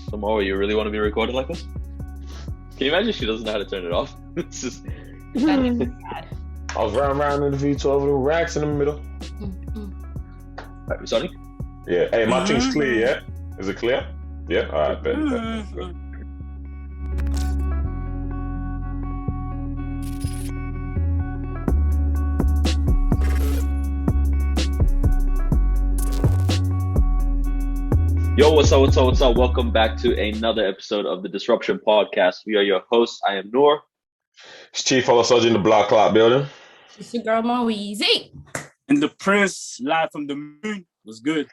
tomorrow, you really want to be recorded like this? Can you imagine she doesn't know how to turn it off? It's just... That'd be sad. I was round in the V12 with the racks in the middle. Sorry? Yeah. Hey, my thing's clear, yeah? Is it clear? Yeah? Alright, bet. Yo, what's up? Welcome back to another episode of the Disruption Podcast. We are your hosts. I am Noor. It's Chief Olasoji in the Block Clock building. It's your girl Moeezy. And the Prince live from the moon was good.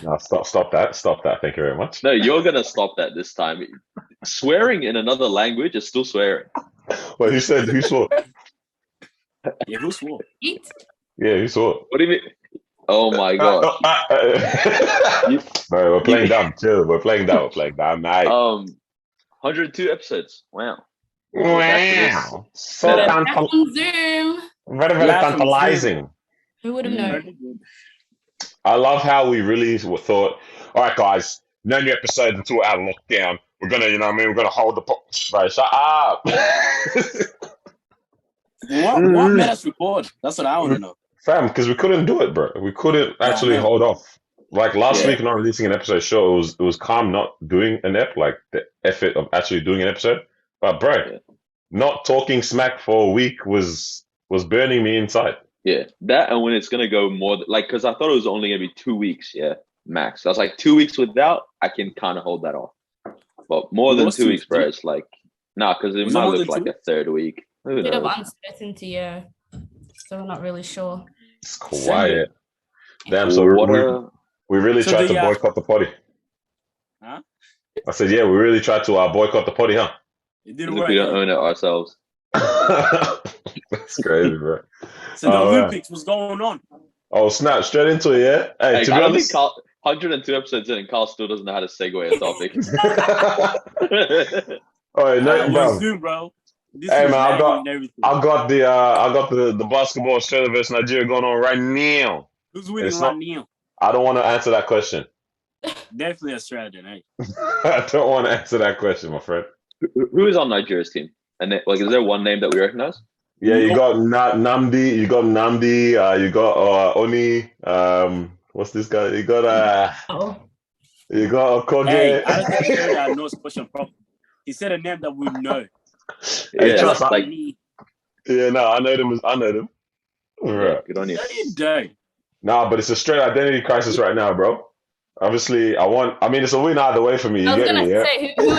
No, stop that. Thank you very much. No, you're going to stop that this time. Swearing in another language is still swearing. Well, who swore? Yeah, who swore? Eat. Yeah, who swore? What do you mean? Oh my god. No, we're playing dumb. Chill. We're playing dumb. Nice. 102 episodes. Wow. Wow. So On Zoom. very tantalizing. Who would have known? I love how we really thought, all right, guys, no new episodes until we're out of lockdown. We're going to, we're going to hold the... Right, shut up. What made us record? That's what I want to know. Fam, because we couldn't do it, bro. We couldn't actually hold off. Like last week, not releasing an episode, sure, it was calm not doing an ep, like the effort of actually doing an episode. But bro, not talking smack for a week was burning me inside. Yeah, that and when it's gonna go more like because I thought it was only gonna be 2 weeks, max. I was like 2 weeks without, I can kind of hold that off. But more than 2 weeks, bro, it's like because it might look like a third week. Who Bit of knows? uncertainty, yeah. So we're not really sure. It's quiet. Damn, So so what? we really So tried the, to boycott the potty. Huh? I said, yeah, we really tried to boycott the potty, huh? It didn't If work. we don't own it ourselves. That's crazy, bro. So the Oh, Olympics was going on. Oh, snap, straight into it, yeah? Hey, Hey, to I be don't think honest... Carl, 102 episodes in, and Carl still doesn't know how to segue a topic. All right, no, On bro. Zoom, bro. This Hey, is man, I lagging and everything. got the basketball Australia versus Nigeria going on right now. Who's winning It's right now? I don't want to answer that question. Definitely Australia, eh? I don't want to answer that question, my friend. Who is on Nigeria's team? And is there one name that we recognize? Yeah, you got Namdi, you got Oni. What's this guy? You got Okoge. Hey, I don't think Australia knows question properly. He said a name that we know. Hey, Yeah, trust, like yeah, no, I know them. Right. good on you. No, you don't. Nah, but it's a straight identity crisis right now, bro. Obviously, it's a win either way for me. You I was get gonna me, yeah? say, who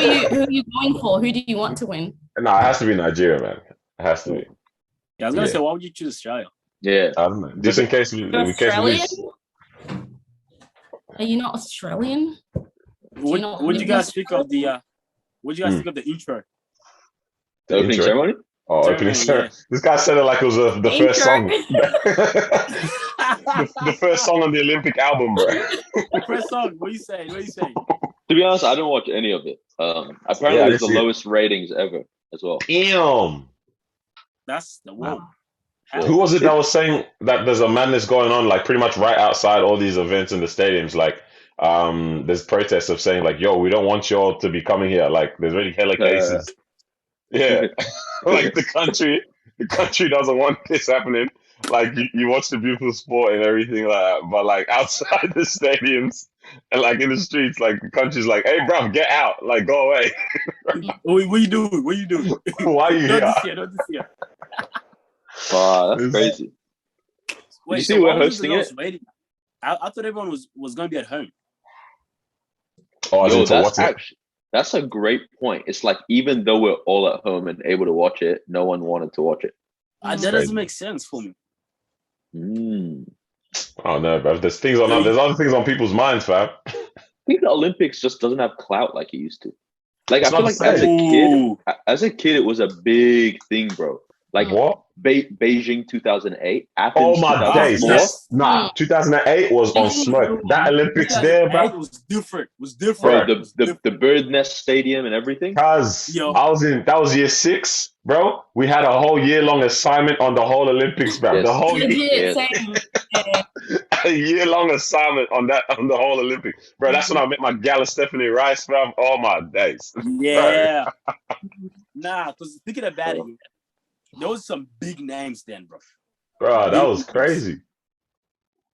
are you going for? Who do you want to win? Nah, it has to be Nigeria, man. It has to be. Yeah, I was gonna say, why would you choose Australia? Yeah. I don't know. Just in case we You're in case we Australian? lose. Are you not Australian? What not would you live guys in think of the think of the intro? The opening Intro. ceremony? Oh, opening Ceremony, ceremony. This guy said it like it was the first song. the first song on the Olympic album, bro. First song, what you say? To be honest, I don't watch any of it. Apparently, Yeah, it's the this year. lowest ratings ever as well. Damn. That's the one. Who was it that was saying that there's a madness going on, like pretty much right outside all these events in the stadiums? Like, there's protests of saying like, "Yo, we don't want y'all to be coming here." Like, there's already hella cases. Yeah, like the country doesn't want this happening. Like, you watch the beautiful sport and everything like that, but like outside the stadiums and like in the streets, like the country's like, "Hey, bro, get out! Like, go away! What you doing? Why are you here?" Not this year. Wow, that's crazy. Wait, you see so we're why was hosting the it? lowest rating? I thought everyone was going to be at home. Oh, I Yo, didn't watch it. that's a great point. It's like even though we're all at home and able to watch it, no one wanted to watch it. That crazy. doesn't make sense for me. Oh no, bro. There's other things on people's minds, fam. I think the Olympics just doesn't have clout like it used to. Like It's I feel not like the same. as a kid, it was a big thing, bro. Like What? Beijing 2008, Oh Athens my days! 2004. That's nah. 2008 was on smoke. That Olympics there, It bro. was different. It was different. Bro, It was the different. Bird Nest Stadium and everything. Cause Yo. I was in that was year 6, bro. We had a whole year long assignment on the whole Olympics, bro. Yes. The whole Legit, Yes. same. Yeah. a year long assignment on the whole Olympics, bro. That's when I met my gal Stephanie Rice, bro. Oh my days, Yeah. Nah, because thinking about it, there was some big names then, bro. bro. That Big was names. crazy.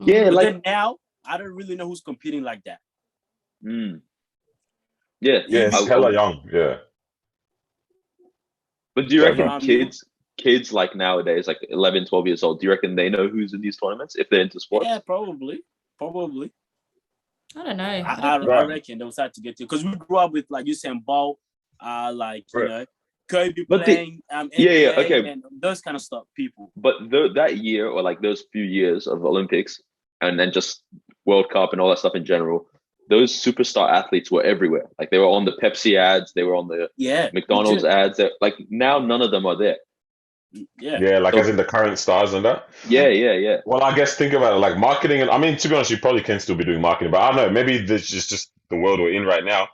Yeah, But like then now, I don't really know who's competing like that. yeah. Yeah, it's I- hella young. Yeah, But do you Yeah, reckon bro. kids like nowadays, like 11, 12 years old, do you reckon they know who's in these tournaments if they're into sports? Yeah, probably. I don't know. I reckon they'll start to get to because we grew up with like Usain Bolt, like you Right. know, Kobe But playing yeah, NBA okay. and those kind of stuff. People. But that year or like those few years of Olympics and then just World Cup and all that stuff in general, those superstar athletes were everywhere. Like they were on the Pepsi ads, they were on the Yeah. McDonald's ads. Like now, none of them are there. Yeah. like So- as in the current stars and that. Yeah. Well, I guess think about it like marketing, and I mean, to be honest, you probably can still be doing marketing, but I don't know. Maybe this is just the world we're in right now.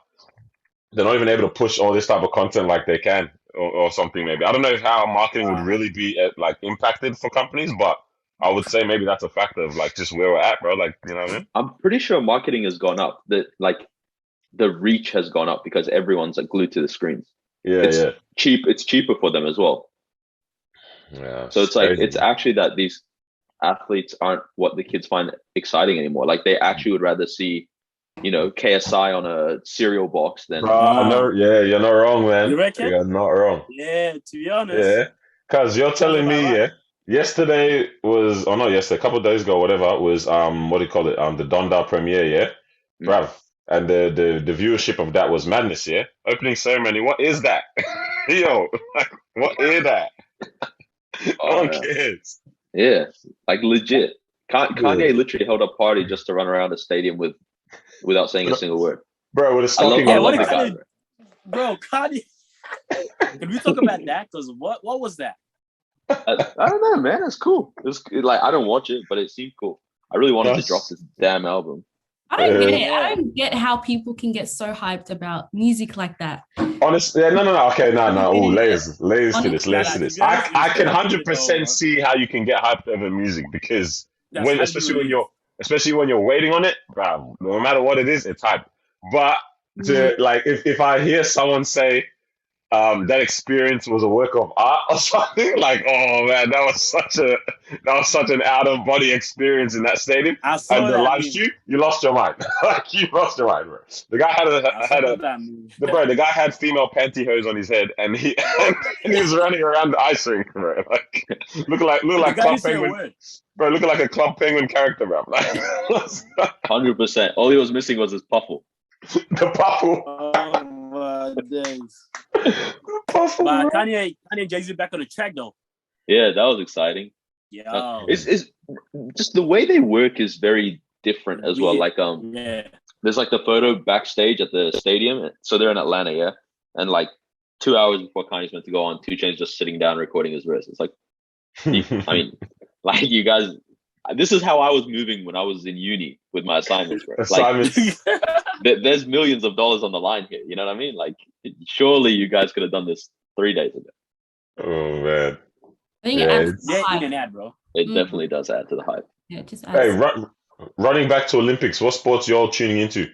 They're not even able to push all this type of content like they can, or something. Maybe I don't know how marketing would really be like impacted for companies, but I would say maybe that's a factor of like just where we're at, bro. Like, you know what I mean? I'm pretty sure marketing has gone up. That like the reach has gone up because everyone's like glued to the screens. Yeah, It's yeah, cheap. It's cheaper for them as well. yeah. So it's like crazy. it's actually that these athletes aren't what the kids find exciting anymore. Like they actually would rather see, KSI on a cereal box than No, yeah, you're not wrong, man. You reckon? You're not wrong. Yeah. To be honest. Yeah, because you're telling me, about right. yesterday was, or not yesterday, a couple of days ago, whatever, was what do you call it? The Donda premiere, yeah, bruv. And the viewership of that was madness, yeah. Opening ceremony, what is that? Yo, like, what is that? No one cares. Yeah, like legit. Kanye literally held a party just to run around the stadium without saying a single word. Bro, with a I love, stocking I Yeah, on. love what the guy. excited- Bro, Kanye. Can we talk about that? Because what was that? I don't know, man. It's cool. It's like I don't watch it, but it seemed cool. I really wanted to drop this damn album. I don't get it. Yeah. I don't get how people can get so hyped about music like that. Honestly, no. Okay, no. Ooh, layers to this, Honestly, layers to like, this. to be honest, I can it's 100% see how you can get hyped over music because That's when, how especially you when you're waiting on it, bro, no matter what it is, it's hype. But to like, if I hear someone say, that experience was a work of art or something, like, oh man, that was such an out of body experience in that stadium. I saw And the that live meme. stream, you lost your mind. Like you lost your mind, bro. The guy the guy had female pantyhose on his head, and he was running around the ice rink, bro. Like look like The guy Club didn't say a Penguin, word. bro. Looking like a Club Penguin character, bro. Like 100%. All he was missing was his puffle. the puffle, Oh my days. the puffle, But bro. Kanye Jay-Z back on the track though. Yeah, that was exciting. Yeah. It's just the way they work is very different as well. Like Yeah. there's like the photo backstage at the stadium. So they're in Atlanta, yeah, and like 2 hours before Kanye's meant to go on, 2 Chainz just sitting down recording his verse. It's like, I mean, like you guys, this is how I was moving when I was in uni with my assignments, bro. Like Assignments. there's millions of dollars on the line here. You know what I mean? Like surely you guys could have done this 3 days ago. Oh man. I think Yeah, it adds to the Yeah, in hype. and out, bro. It definitely does add to the hype. Yeah, it just Hey, adds. running back to Olympics, what sports you all tuning into?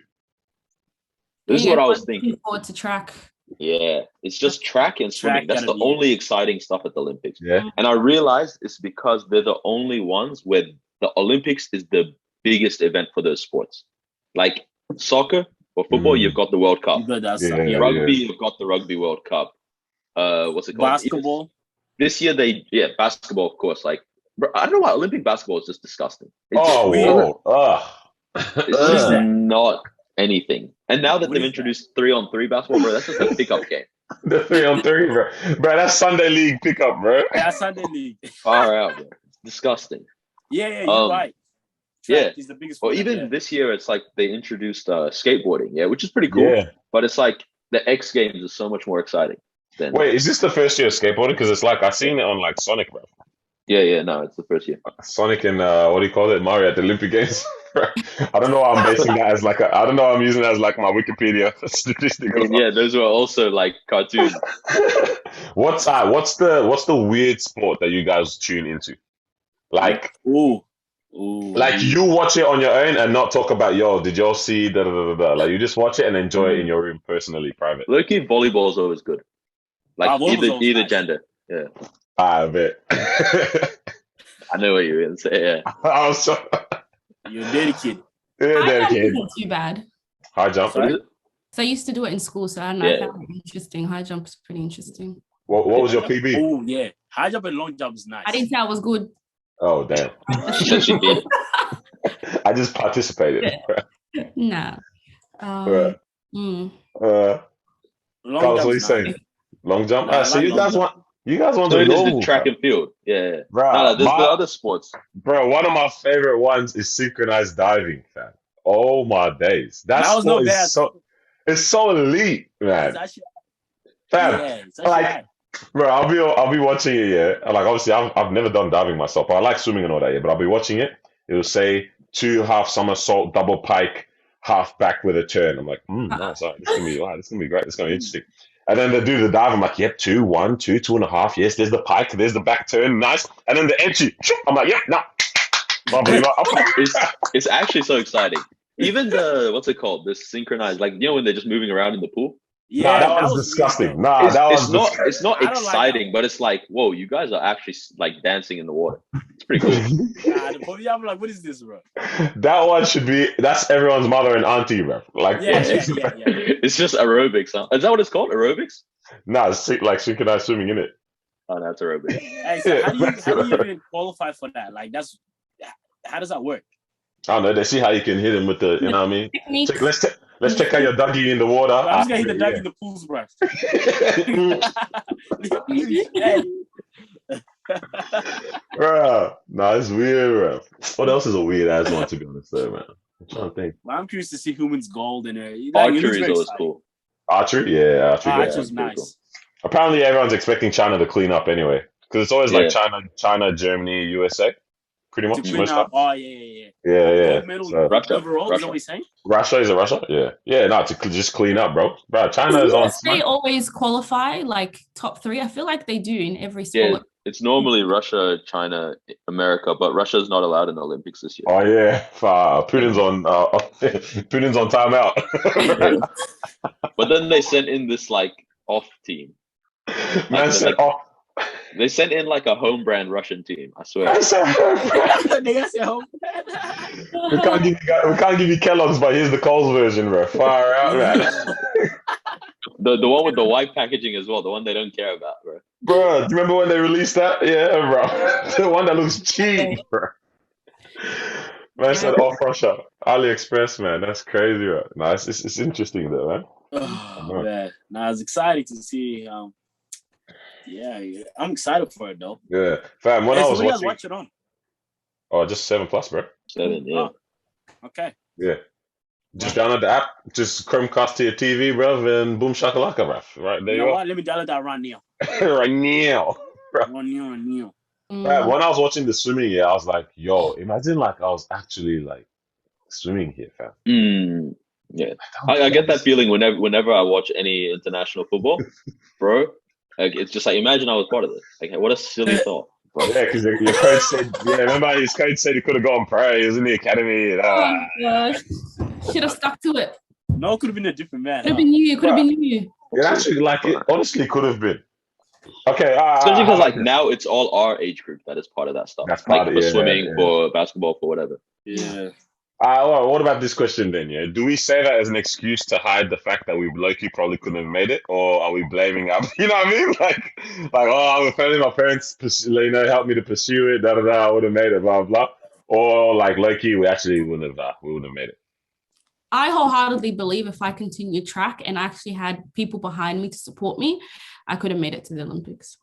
This is Yeah, what I was everyone's thinking. looking forward to track. Yeah, it's just track and swimming. That's gotta the be only exciting stuff at the Olympics. Yeah. And I realized it's because they're the only ones where the Olympics is the biggest event for those sports. Like soccer or football, you've got the World Cup. You got that Yeah, stuff. Yeah. Rugby, you've got the Rugby World Cup. What's it called? Basketball. This year basketball, of course. Like, bro, I don't know why Olympic basketball is just disgusting. It's, Oh, weird. whoa. it's What is just that? not anything. And now that What they've is introduced 3-on-3 basketball, bro, that's just a pickup game. The 3-on-3, bro. Bro, that's Sunday League pickup, bro. That's Sunday League. Far out, bro. It's disgusting. Yeah, you're Um, right. yeah. Track is the biggest Or one, even yeah. this year, it's like they introduced skateboarding, which is pretty cool. Yeah. But it's like the X Games is so much more exciting. then Wait, is this the first year of skateboarding? Because it's like I seen it on like Sonic, bro. no, it's the first year. Sonic and what do you call it? Mario at the Olympic Games. I don't know why I'm basing that as like I don't know why I'm using it as like my Wikipedia statistic. I mean, yeah, those were also like cartoons. What's the weird sport that you guys tune into? Like Ooh. like you watch it on your own and not talk about did y'all see da da da da da. Like you just watch it and enjoy it in your room personally, private. Low-key, volleyball is always good. Like volleyball's always either nice. gender. Yeah, I bet. I know what you were gonna say. Yeah, I was so You're a dedicated. yeah, High jump dedicated. isn't too bad. High jump. what is it? So I used to do it in school, so I don't know. Yeah. I found it interesting. High jump is pretty interesting. What was your PB? Oh yeah, high jump and long jump is nice. I didn't say I was good. Oh damn! She said she did. I just participated. Nah. Right. Mm. Carlos, Long what are you jump's saying? nice. Long jump. Nah, I So like you long guys jump. want So to it is know, the track and field. Yeah. bro. No, there's the other sports. Bro, one of my favorite ones is synchronized diving, fam. Oh my days, that That was sport not bad. is it's so elite, man. It's actually, Fam, yeah, it's actually like, bad. bro, I'll be watching it, yeah. And like obviously I've never done diving myself, but I like swimming and all that, yeah. But I'll be watching it. It will say 2 half somersault, double pike, half back with a turn. I'm like, nice. All right, this is gonna be great. This is gonna be interesting. And then they do the dive. I'm like, yep, 2, 1, 2, 2.5. Yes, there's the pike. There's the back turn. Nice. And then the entry. I'm like, yep, no. It's actually so exciting. Even the what's it called? The synchronized, like Oh, when they're just moving around in the pool. Yeah, that was weird, disgusting. bro. Nah, that was It's not I don't like exciting, but it's like, whoa, you guys are actually like dancing in the water. It's pretty cool. For me, I'm like, what is this, bro? that one should be. That's everyone's mother and auntie, bro. Like, Yeah. It's just aerobics. Huh? Is that what it's called? Aerobics? Nah, it's like synchronized swimming in it. Oh, no, it's aerobics. Hey, so how do you even qualify for that? Like, how does that work? I don't know. They see how you can hit him with the. You know what I mean? Technique. Let's check out your doggy in the water. I'm just gonna hit the duck in the pools, bro. Bro, nah, it's weird, bro. What else is a weird ass one, to be honest, though, man? I'm trying to think. I'm curious to see humans gold in it. Archery is always cool. Archery? Yeah, archery. Yeah, Archery's nice. cool. Apparently, everyone's expecting China to clean up anyway. Because it's always like Yeah. China, Germany, USA. Pretty To much. clean Most up. of Oh, yeah. yeah. Gold medal So, Russia. overall, is that what he's saying? Russia, is it Russia? Yeah. Yeah, no, to just clean up, bro. Bro, China is on. They always qualify like top 3. I feel like they do in every Yeah, sport. it's normally Russia, China, America, but Russia's not allowed in the Olympics this year. Oh yeah, Putin's on Putin's on timeout. But then they sent in this like off team. Man said, "Oh, They sent in like a home brand Russian team. I swear. man said, Nigga said, "Oh, we can't give you Kellogg's, but here's the Coles version, bro. Far out, man. The one with the white packaging as well. The one they don't care about, bro. Bro, do you remember when they released that? Yeah, bro. The one that looks cheap, bro. Man said off Russia, AliExpress, man. That's crazy, bro. No, it's interesting though, man. Oh, man. Nah, it's exciting to see. Yeah, I'm excited for it though. Yeah, fam. When Hey, I so was what do you guys watching, watch it on? oh, just 7+, bro. 7, yeah. Oh, okay. Yeah. Just download the app, just Chromecast to your TV, bro, and boom shakalaka, bro. Right there You you know are. what? Let me download that right now. Right now. Right now. Right, when I was watching the swimming, yeah, I was like, yo, imagine like I was actually like swimming here, fam. Yeah, I get that feeling whenever I watch any international football, bro. Like it's just like imagine I was part of this. Like what a silly thought. Bro. Yeah, because your coach said, yeah, remember his coach said he could have gone pro. He was in the academy. And, Oh, gosh. Should have stuck to it. No, it could have been a different man. Could have been you. Could have been you. it actually, like, it honestly could have been. Okay, Especially because like now it's all our age group that is part of that stuff. That's part like of for yeah, swimming, yeah. for basketball, for whatever. Yeah. Well, what about this question then? Yeah, do we say that as an excuse to hide the fact that we low-key probably couldn't have made it, or are we blaming our? You know what I mean? Like, oh, if only my parents, helped me to pursue it. Da da da, I would have made it. Blah blah. Or like low-key, we actually wouldn't have made it. I wholeheartedly believe if I continued track and I actually had people behind me to support me, I could have made it to the Olympics.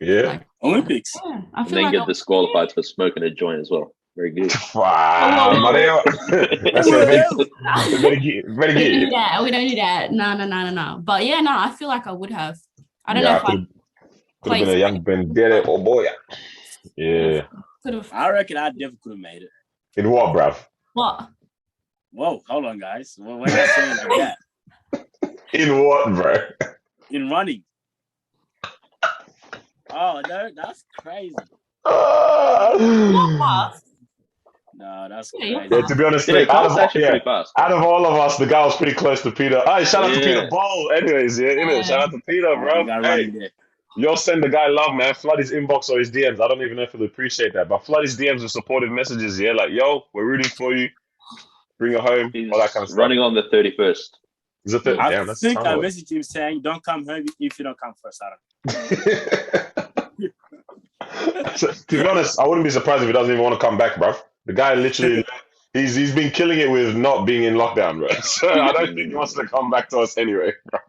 Yeah. Like, Olympics. yeah, I And feel then like get disqualified for smoking a joint as well. Very good. Wow, Mario. That's it. Better get. we don't do that. We don't do that. No. But yeah, no, I feel like I would have. I don't know Yeah, if I could have been a young Ben Dere. Oh boy. Yeah. could have. I reckon I definitely could have made it. In what, bruv? What? Whoa, hold on, guys. Well, why are you saying like that? In what, bro? In running. Oh, no, that's crazy. Not Yeah, fast. No, that's Yeah, you're crazy. fast. to be honest, Yeah, out that's actually pretty fast. of all of us, the guy was pretty close to Peter. Hey, shout out to Yeah. Peter Ball. Anyways, yeah, innit? Shout out to Peter, Oh, bro. you got Hey, running there. you'll send the guy love, man. Flood his inbox or his DMs. I don't even know if he'll appreciate that, but flood his DMs with supportive messages. Yeah, like, yo, we're rooting for you. Bring it home. He's All that kind of stuff. running on the 31st. Is it the, I damn, that's think I time. messaged him saying, "Don't come home if you don't come first." I don't. So, to be honest, I wouldn't be surprised if he doesn't even want to come back, bruv. The guy literally, he's been killing it with not being in lockdown, bro. So I don't think he wants to come back to us anyway, bro.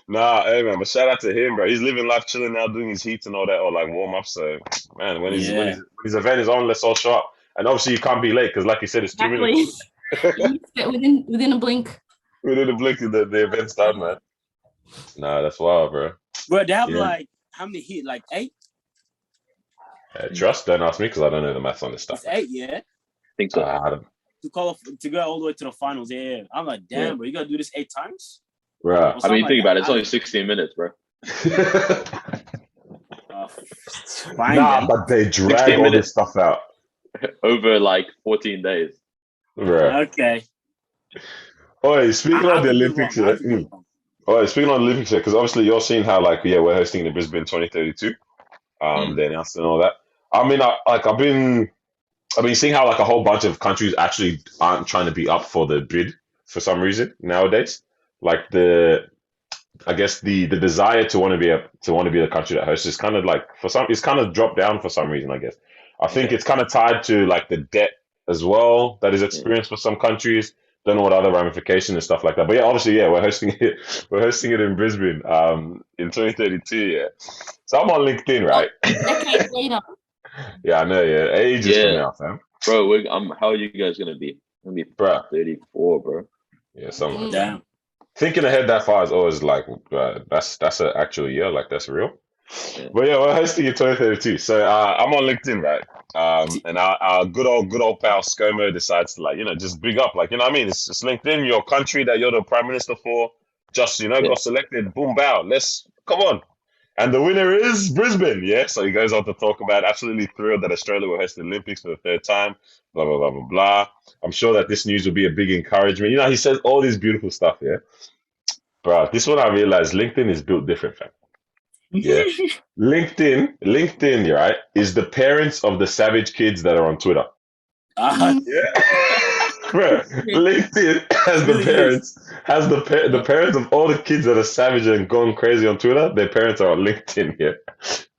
Nah, hey man, but shout out to him, bro. He's living life, chilling now, doing his heats and all that, or like warm up. So man, when his event is on, let's all show up. And obviously you can't be late because, like you said, it's 2 minutes. Exactly. You need to get within a blink. Within a blink, the event's done, man. Nah, that's wild, bro. Bro, they have Yeah. like how many heat? Like 8? Trust, don't ask me because I don't know the maths on this stuff. It's 8, yeah. I think so. I don't, To go all the way to the finals, yeah. I'm like, damn, Yeah. bro, you gotta do this 8 times? bro. I mean, like think about it. that. It's only 16 minutes, bro. Fine, Nah, then. but they drag 16 all minutes. this stuff out, Over like 14 days. bro. Okay. Oh, speaking I of the could be Olympics, wrong. I yeah. could be wrong. Oh, speaking of the Olympics, because obviously you're seeing how, like, yeah, we're hosting the Brisbane 2032, they announced and all that. I mean, I've been seeing how like a whole bunch of countries actually aren't trying to be up for the bid for some reason nowadays. Like I guess the desire to want to be the country that hosts is kind of like it's kind of dropped down for some reason. I guess I think it's kind of tied to like the debt as well that is experienced for some countries. Don't know what other ramifications and stuff like that. But yeah, obviously, yeah, we're hosting it. We're hosting it in Brisbane, in 2032. Yeah, so I'm on LinkedIn, right? Decades later. Yeah, I know. Yeah, ages from Yeah. now, fam. Bro, how are you guys going to be? I'm going to be Bro. 34, bro. Yeah, something like that. Damn. Thinking ahead that far is always like that's an actual year, like that's real. Yeah. But yeah, we're hosting in 2032. So I'm on LinkedIn, right? And our good old pal ScoMo decides to, like, just big up, like, what I mean? It's LinkedIn, your country that you're the prime minister for, just got selected, boom, bow, let's come on. And the winner is Brisbane, yeah. So he goes on to talk about absolutely thrilled that Australia will host the Olympics for the 3rd time, blah blah blah blah blah. I'm sure that this news will be a big encouragement. He says all this beautiful stuff, yeah. Bro, this one I realized LinkedIn is built different, fam. Yeah. LinkedIn, right, is the parents of the savage kids that are on Twitter. Ah, Yeah. Bro, LinkedIn has the Really parents, the parents of all the kids that are savage and gone crazy on Twitter. Their parents are on LinkedIn here,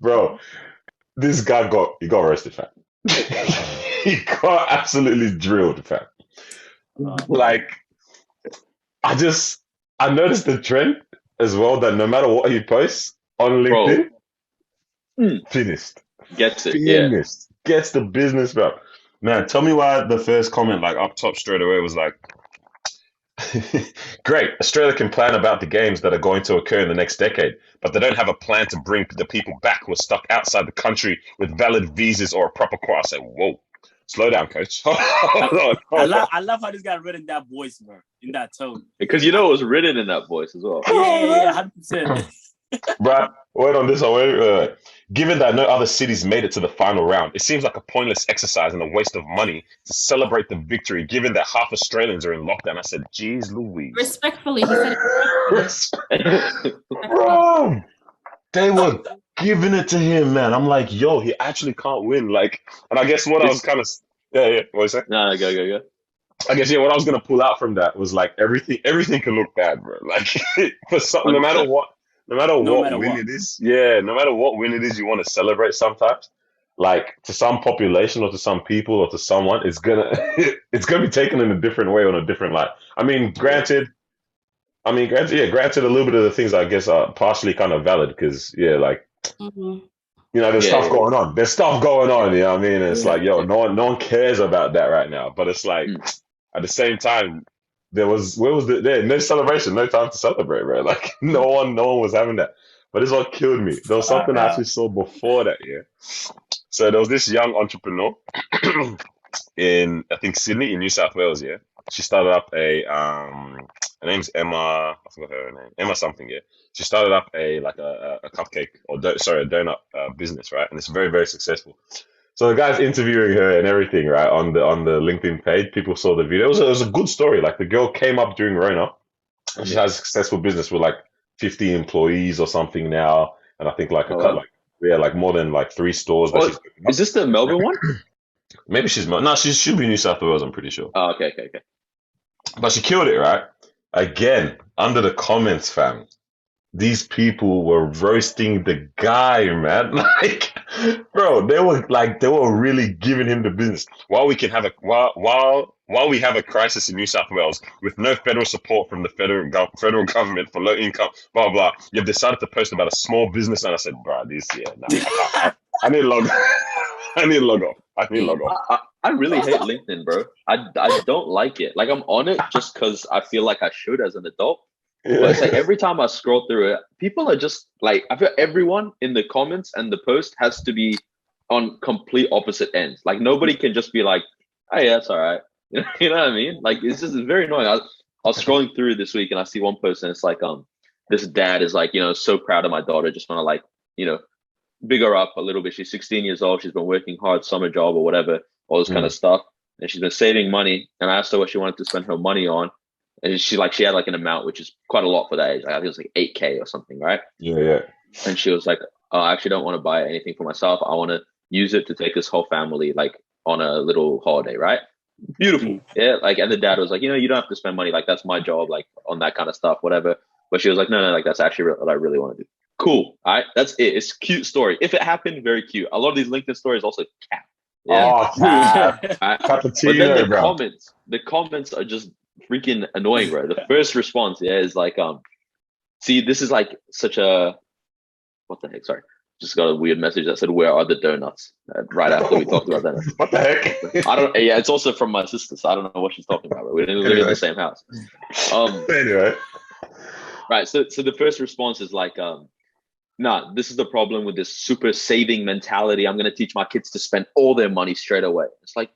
bro. This guy got roasted, fam. He got absolutely drilled, fam. Like, I noticed the trend as well that no matter what he posts on LinkedIn, finished. Gets it, yeah. Finished. Gets the business, bro. Man, tell me why the first comment, like up top straight away, was like, great, Australia can plan about the games that are going to occur in the next decade, but they don't have a plan to bring the people back who are stuck outside the country with valid visas or a proper quota. I said, whoa, slow down, coach. Hold on. I love how this guy read in that voice, bro, in that tone. Because it was written in that voice as well. Yeah, 100%. Bruh, wait on this one. Wait. Given that no other cities made it to the final round, it seems like a pointless exercise and a waste of money to celebrate the victory, given that half Australians are in lockdown. I said, geez Louise. Respectfully, he said it. Bro, they were giving it to him, man. I'm like, yo, he actually can't win. Like, and I guess what I was kind of, yeah, what was that? No, go. I guess, yeah, what I was going to pull out from that was like everything can look bad, bro. Like, for something, no matter what win it is, you want to celebrate sometimes. Like, to some population or to some people or to someone, it's gonna be taken in a different way on a different light. Granted, a little bit of the things I guess are partially kind of valid because, yeah, like, there's stuff going on. There's stuff going on, you know what I mean? And it's like, yo, no one cares about that right now. But it's like, at the same time, no celebration, no time to celebrate, bro. Like, no one was having that. But this one killed me. There was something I actually saw before that, yeah. So there was this young entrepreneur in, I think, Sydney in New South Wales, yeah. She started up her name's Emma, I forgot her name, Emma something, yeah. She started up a cupcake or a donut business, right? And it's very, very successful. So the guy's interviewing her and everything, right, on the LinkedIn page. People saw the video. It was a good story. Like, the girl came up during Rona, and she has a successful business with like 50 employees or something now, and I think like like more than like 3 stores. Is this the Melbourne one? Maybe she should be New South Wales. I'm pretty sure. Oh, okay. But she killed it, right? Again, under the comments, fam, these people were roasting the guy, man. Like, bro, they were really giving him the business. While we we have a crisis in New South Wales with no federal support from the federal government for low income, blah blah. You've decided to post about a small business, and I said, bro, I need to log. I need to log off. I really hate LinkedIn, bro. I don't like it. Like, I'm on it just because I feel like I should as an adult. Yeah. But it's like every time I scroll through it, people are just like, I feel everyone in the comments and the post has to be on complete opposite ends. Like, nobody can just be like, oh yeah, that's all right. You know what I mean? Like, it's very annoying. I was scrolling through this week and I see one post and it's like, this dad is like, so proud of my daughter. Just want to like, big her up a little bit. She's 16 years old. She's been working hard, summer job or whatever, all this kind of stuff. And she's been saving money. And I asked her what she wanted to spend her money on. And she had like an amount, which is quite a lot for that age. Like, I think it was like 8K or something, right? Yeah. And she was like, oh, I actually don't want to buy anything for myself. I want to use it to take this whole family like on a little holiday, right? Beautiful. Yeah. Like, and the dad was like, you don't have to spend money. Like, that's my job, like on that kind of stuff, whatever. But she was like, no, like, that's actually what I really want to do. Cool. All right. That's it. It's a cute story. If it happened, very cute. A lot of these LinkedIn stories also cap. Yeah. Oh, cap. But then the comments are just freaking annoying, bro. The first response, is like, see, this is like such a, what the heck? Sorry. Just got a weird message that said, where are the donuts? Right after we talked about that. What the heck? I don't, it's also from my sister, so I don't know what she's talking about, bro. We didn't live in the same house. Anyway. Right. So the first response is like, nah, this is the problem with this super saving mentality. I'm going to teach my kids to spend all their money straight away. It's like,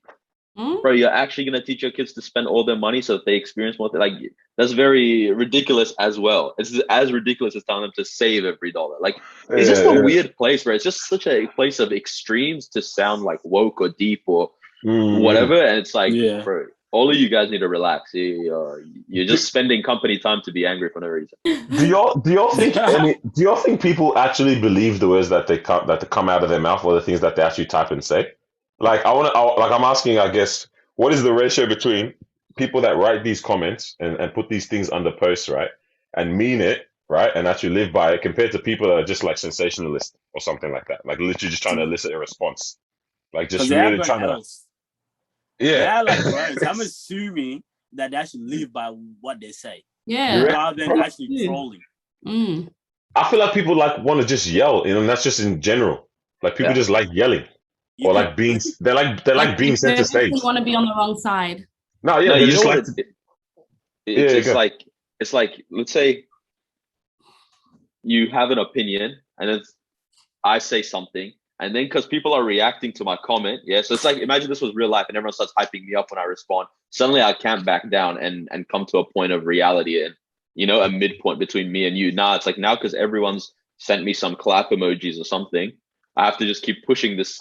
bro, you're actually going to teach your kids to spend all their money so that they experience more. Like, that's very ridiculous as well. It's as ridiculous as telling them to save every dollar. Like, it's just a weird place, bro. It's just such a place of extremes to sound like woke or deep or whatever. And it's like, bro, all of you guys need to relax. You're just spending company time to be angry for no reason. Do y'all think people actually believe the words that come out of their mouth or the things that they actually type and say? Like, I'm asking, I guess, what is the ratio between people that write these comments and put these things under posts, right, and mean it, right, and actually live by it, compared to people that are just like sensationalist or something like that, like literally just trying to elicit a response, like just really trying to. Yeah, like, right. I'm assuming that they actually live by what they say. Yeah. Rather than actually trolling. I feel like people like want to just yell, and that's just in general. Like, people just like yelling. Or like being, they're like being center stage. You want to be on the wrong side. No, yeah, you know what it's like, let's say you have an opinion, and then I say something, and then because people are reacting to my comment, so it's like, imagine this was real life, and everyone starts hyping me up when I respond. Suddenly, I can't back down and come to a point of reality and a midpoint between me and you. Now it's like, because everyone's sent me some clap emojis or something, I have to just keep pushing this,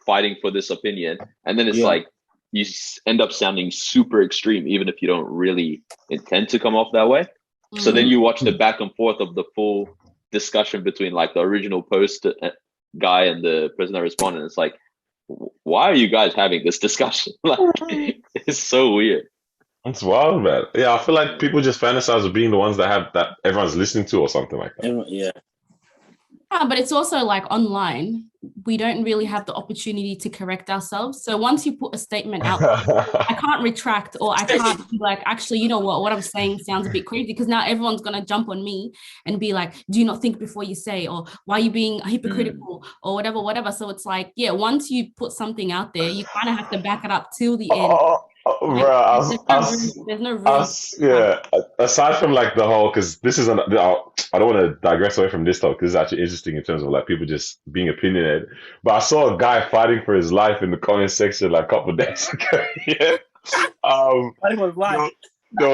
fighting for this opinion. And then it's like, you end up sounding super extreme, even if you don't really intend to come off that way. So then you watch the back and forth of the full discussion between like the original post guy and the person that responded. It's like, why are you guys having this discussion? Like, it's so weird. It's wild, man. Yeah, I feel like people just fantasize of being the ones that everyone's listening to or something like that. Yeah. But it's also like online, we don't really have the opportunity to correct ourselves. So once you put a statement out, I can't retract, or I can't be like, actually, you know what I'm saying sounds a bit crazy, because now everyone's going to jump on me and be like, do you not think before you say, or why are you being hypocritical or whatever. So it's like, once you put something out there, you kind of have to back it up till the end There's no room. Yeah. Aside from like the whole, because this isn't. I don't want to digress away from this talk because it's actually interesting in terms of like people just being opinionated. But I saw a guy fighting for his life in the comment section like a couple of days ago. Yeah. Fighting for his life. There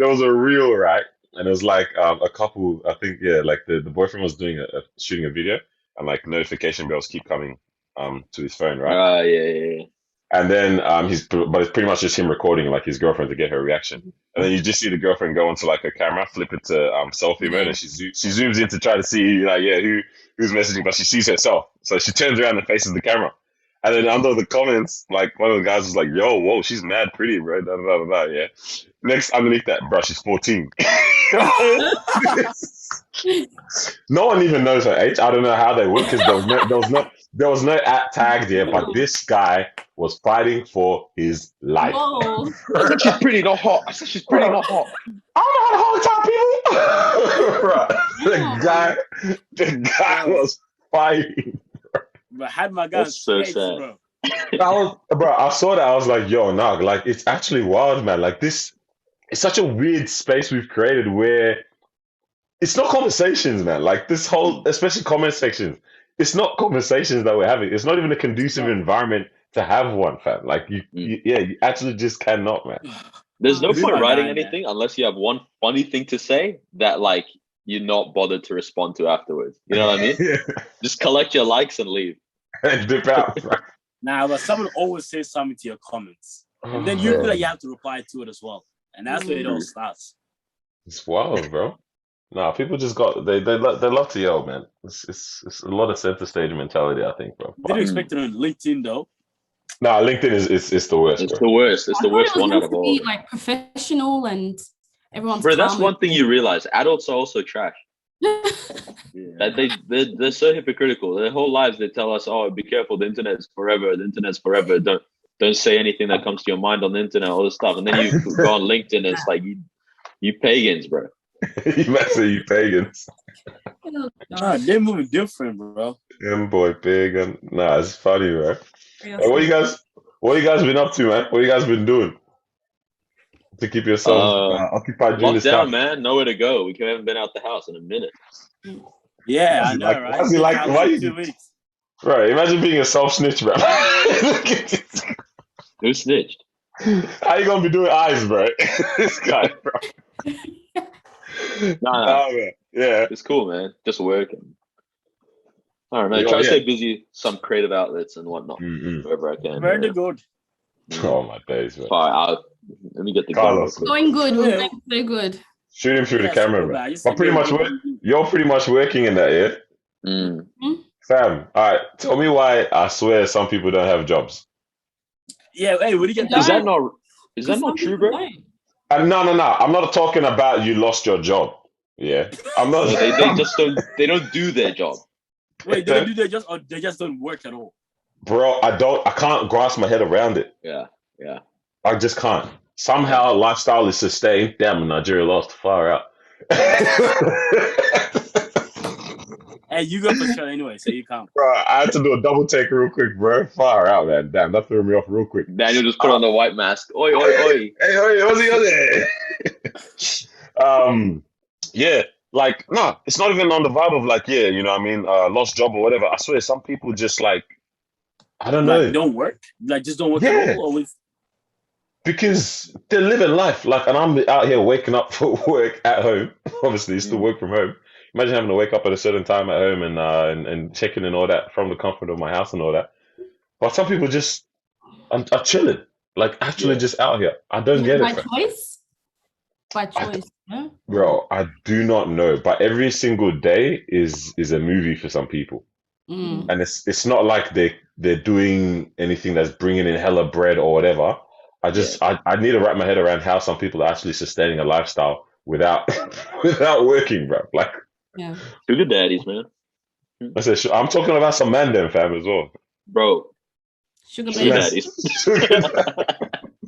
was a reel, right? And it was like a couple. I think like the boyfriend was doing shooting a video, and like notification bells keep coming to his phone, right? Yeah. And then but it's pretty much just him recording like his girlfriend to get her reaction. And then you just see the girlfriend go onto like a camera, flip it to selfie mode, and she zooms in to try to see like who's messaging, but she sees herself, so she turns around and faces the camera. And then under the comments, like one of the guys was like, "Yo, whoa, she's mad pretty, bro." Da, da, da, da, yeah. Next underneath that, bro, she's 14. No one even knows her age. I don't know how they would because there was no at tagged here, but this guy was fighting for his life. Whoa. I said she's pretty, not hot. I said she's pretty, not hot. I don't know how to hog time, people. Bro, the guy was fighting. But had my guy so sad. bro. I saw that. I was like, yo, nah, like it's actually wild, man. Like this, it's such a weird space we've created where it's not conversations, man. Like this whole, especially comment sections, it's not conversations that we're having. It's not even a conducive environment to have one, fam. Like you actually just cannot, man. There's no This is point my writing guy, anything unless you have one funny thing to say that like you're not bothered to respond to afterwards. You know what I mean? Just collect your likes and leave. And dip out. Nah, but someone always says something to your comments, and then you feel like you have to reply to it as well, and that's where it all starts. It's wild, bro. Nah, people just got they love to yell, man. It's a lot of center stage mentality, I think, bro. Didn't expect it on LinkedIn though. Nah, LinkedIn is the worst. It's bro. the worst. It's the worst one out of all. Be like professional and everyone's. Bro, that's calm one thing you realize. Adults are also trash. That they're so hypocritical. Their whole lives they tell us, "Oh, be careful. The internet's forever. The internet's forever. Don't say anything that comes to your mind on the internet. All this stuff." And then you go on LinkedIn, and it's like you pagans, bro. You might say you pagans. Nah, they're moving different, bro. Them boy pagan. Nah, it's funny, bro. Hey, what you guys been up to, man? What you guys been doing to keep yourselves occupied during this Lockdown, time? man. Nowhere to go. We haven't been out the house in a minute. Yeah, I know, right? Why you 2 weeks. Right, imagine being a self-snitch, bro. Who snitched? How you gonna be doing eyes, bro? This guy, bro. Nah. Oh, man. Yeah. It's cool, man. Just working. All right, man. Yeah, Try to yeah. stay busy, some creative outlets and whatnot, wherever I can. Very yeah. good. Oh my days, man. Fine, let me get the Carlos. gun. Going good. Yeah. We're going so good. Shoot him through the Yeah, camera, so bro. bad. But pretty much you're pretty much working in that, yeah? Mm. Fam, all right. Tell me why I swear some people don't have jobs. Yeah, hey, what do you get? Is that not true, bro? No. I'm not talking about you lost your job. Yeah, I'm not. No, they don't do their job. Wait, they don't do that or they just don't work at all? Bro, I can't grasp my head around it. Yeah. I just can't. Somehow lifestyle is sustained. Damn, Nigeria lost far out. Hey, you go for sure anyway, so you can't. Bro, I had to do a double take real quick, bro. Far out, man. Damn, that threw me off real quick. Daniel just put on the white mask. Oi, oi, oi. Hey, what's the other? Yeah, like, nah, it's not even on the vibe of like, yeah, you know what I mean, lost job or whatever. I swear, some people just like, I don't know. Like, don't work? Like, just don't work at all? Or because they're living life. Like, and I'm out here waking up for work at home. Obviously, it's still work from home. Imagine having to wake up at a certain time at home and checking and all that from the comfort of my house and all that. But some people just are chilling, like actually just out here. I don't get it. By choice, yeah. Bro, I do not know. But every single day is a movie for some people, and it's not like they're doing anything that's bringing in hella bread or whatever. I need to wrap my head around how some people are actually sustaining a lifestyle without working, bro. Like. Yeah. Sugar daddies, man. I said, I'm talking about some man them fam as well. Bro. Sugar daddies.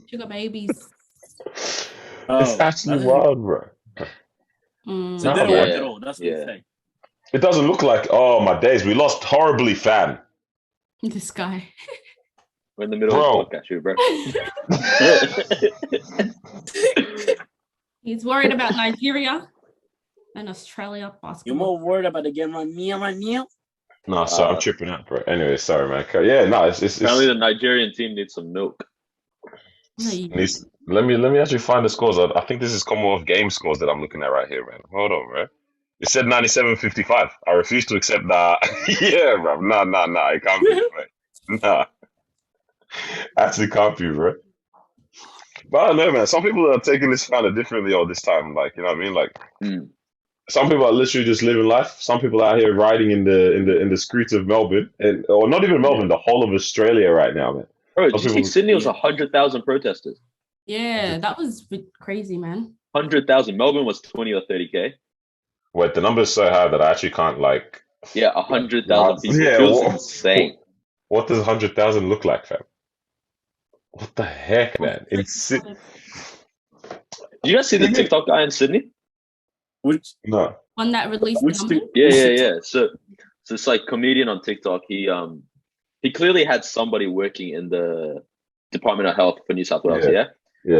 Sugar babies. It's actually wild, bro. So they don't work at all. That's what you're saying. It doesn't look like, oh my days, we lost horribly, fam. This guy. We're in the middle Bro. of the podcast, shoot, bro. He's worried about Nigeria and Australia You're basketball. more worried about the game right now. No, so I'm tripping out, bro. Anyway, sorry, man. Yeah, no, it's Apparently, the Nigerian team needs some milk. let me actually find the scores. I think this is Commonwealth game scores that I'm looking at right here, man. Hold on, bro. It said 97-55. I refuse to accept that. Yeah, bro. Nah. It can't be, bro. Nah. Actually can't be, bro. But I don't know, man. Some people are taking this kind of differently all this time. Like, you know what I mean? Like, some people are literally just living life. Some people out here riding in the streets of Melbourne, or not even Melbourne, the whole of Australia right now, man. Bro, did you see Sydney was 100,000 protesters? Yeah, that was crazy, man. 100,000. Melbourne was 20 or 30K. Wait, the number's so high that I actually can't like. Yeah, 100,000 people. Yeah, It was insane. What does 100,000 look like, fam? What the heck, man? Did you guys see the TikTok guy in Sydney? Which No. One that released Which the numbers? Yeah. So it's like comedian on TikTok. He clearly had somebody working in the Department of Health for New South Wales. Yeah.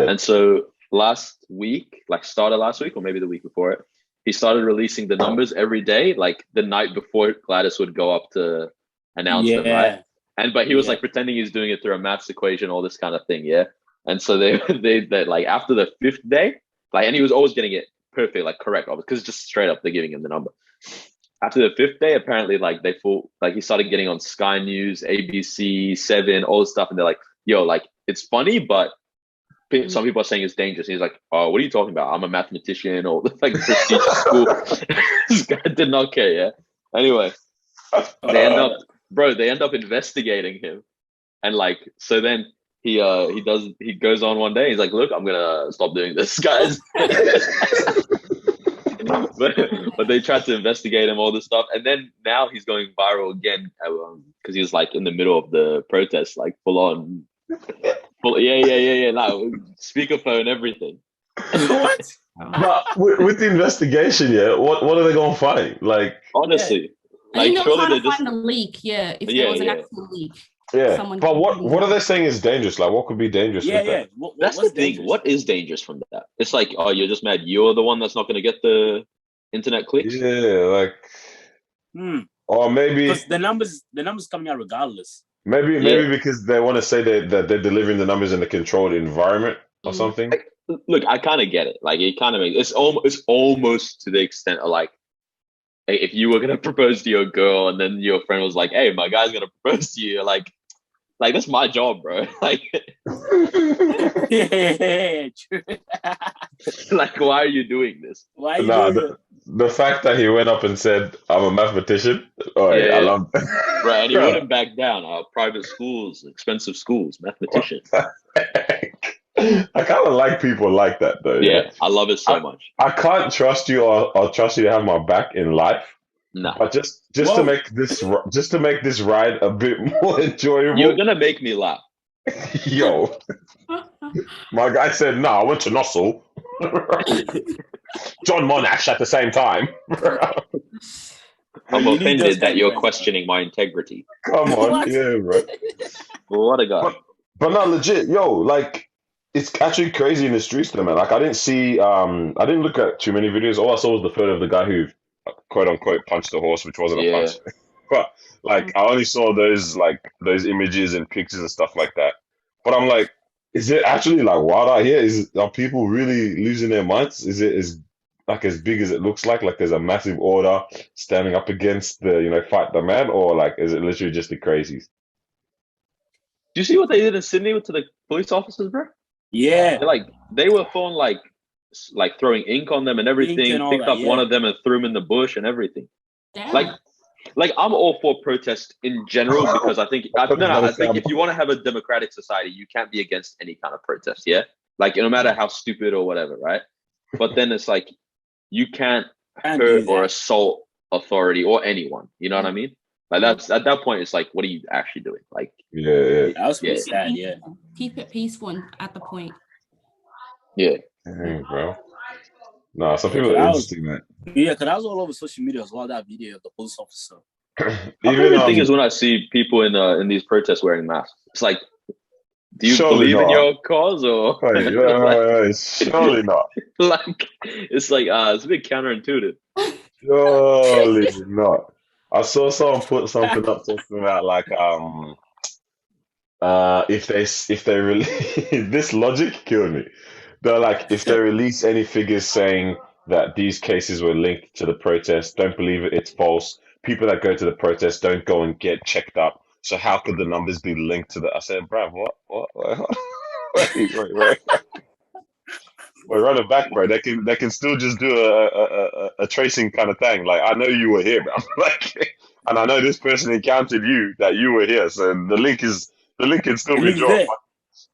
And so last week, like started last week or maybe the week before it, he started releasing the numbers every day, like the night before Gladys would go up to announce them, right? But he was like pretending he's doing it through a maths equation, all this kind of thing, yeah. And so they like after the 5th day, like, and he was always getting it perfect, like correct, because just straight up they're giving him the number. After the 5th day, apparently, like he started getting on Sky News, ABC, 7, all this stuff, and they're like, "Yo, like it's funny, but some people are saying it's dangerous." And he's like, "Oh, what are you talking about? I'm a mathematician or like prestigious school." This guy did not care. Yeah. Anyway, they end up investigating him, and like so then he goes on one day. He's like, "Look, I'm gonna stop doing this, guys." but they tried to investigate him, all this stuff, and then now he's going viral again because he was like in the middle of the protest, like full on. Yeah. Like speakerphone, everything. What? But with the investigation, what are they gonna find? Like, honestly, I think like they'll surely try to find a leak. Yeah, if there was an actual leak. Yeah, but what are they saying is dangerous? Like, what could be dangerous? Yeah. That? That's the thing. Dangerous? What is dangerous from that? It's like, oh, you're just mad. You're the one that's not going to get the internet clicks. Yeah, like, or maybe because the numbers coming out regardless. Maybe because they want to say that they're delivering the numbers in a controlled environment or something. Like, look, I kind of get it. Like, it kind of makes it's almost to the extent of like, hey, if you were gonna propose to your girl and then your friend was like, "Hey, my guy's gonna propose to you," like that's my job, bro. Like, Yeah, true. like, why are you doing this? Why are you doing it? The fact that he went up and said, "I'm a mathematician," I love that. Right, and he wouldn't back down. Private schools, expensive schools, mathematician. I kind of like people like that, though. Yeah, I love it so much. I can't trust you or trust you to have my back in life. No, but just to make this ride a bit more enjoyable. You're gonna make me laugh. Yo, my guy said, "No, I went to Nossal." John Monash at the same time. I'm offended that you're questioning my integrity. Come on, yeah, bro. What a guy. But not legit, yo. Like, it's actually crazy in the streets, though, man. Like, I didn't look at too many videos. All I saw was the photo of the guy who, quote unquote, punched the horse, which wasn't a punch. But like, I only saw those images and pictures and stuff like that. But I'm like, is it actually like wild out here? Are people really losing their minds? Is it as big as it looks like? Like, there's a massive order standing up against the fight the man, or like, is it literally just the crazies? Do you see what they did in Sydney to the police officers, bro? Yeah, they were throwing like throwing ink on them and everything. Picked up one of them and threw him in the bush and everything. Damn. Like I'm all for protest in general because I think if you want to have a democratic society, you can't be against any kind of protest. Yeah, like no matter how stupid or whatever, right? But then it's like you can't hurt or assault authority or anyone. You know what I mean? Like that's at that point, it's like, what are you actually doing? Like, that was pretty sad. Yeah, keep it peaceful at the point. Yeah, bro. No, some people are interesting, man. Yeah, because I was all over social media as well. That video of the police officer. My favorite thing is when I see people in these protests wearing masks. It's like Do you Surely believe in not. your cause or Wait, surely not. like it's like it's a bit counterintuitive. Surely not. I saw someone put something up talking about like if they release this logic killed me. They're like if they release any figures saying that these cases were linked to the protest, don't believe it, it's false. People that go to the protest don't go and get checked up. So how could the numbers be linked to the? I said, Brav, what? Wait. Wait, run it back, bro. They can still just do a tracing kind of thing. Like I know you were here, bro. Like, and I know this person encountered you that you were here. So the link can still The be link's drawn. there. But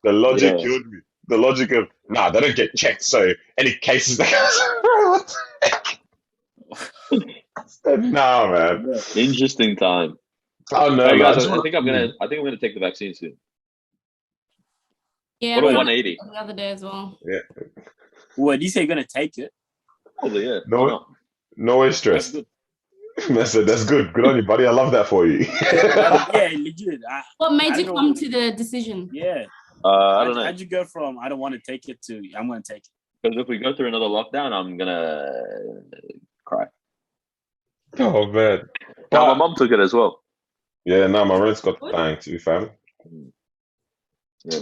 the logic Yeah. killed me. The logic of they don't get checked. So any cases that what the heck? I said, nah, man. Interesting time. Oh no, Hey man. guys, I think I'm gonna take the vaccine soon. Yeah, What a I tried 180. the other day as well. What, you say you're gonna take it? Probably, yeah. No. Why not? No way That's stressed. good. That's good. Good on you, buddy. I love that for you. Yeah, legit. What made I you don't come know. to the decision? Yeah. I don't know. How'd you go from I don't want to take it to I'm gonna take it? Because if we go through another lockdown, I'm gonna cry. Oh man. Now my But mom took it as well. yeah, no, my rent's got the thing too, fam. Yeah.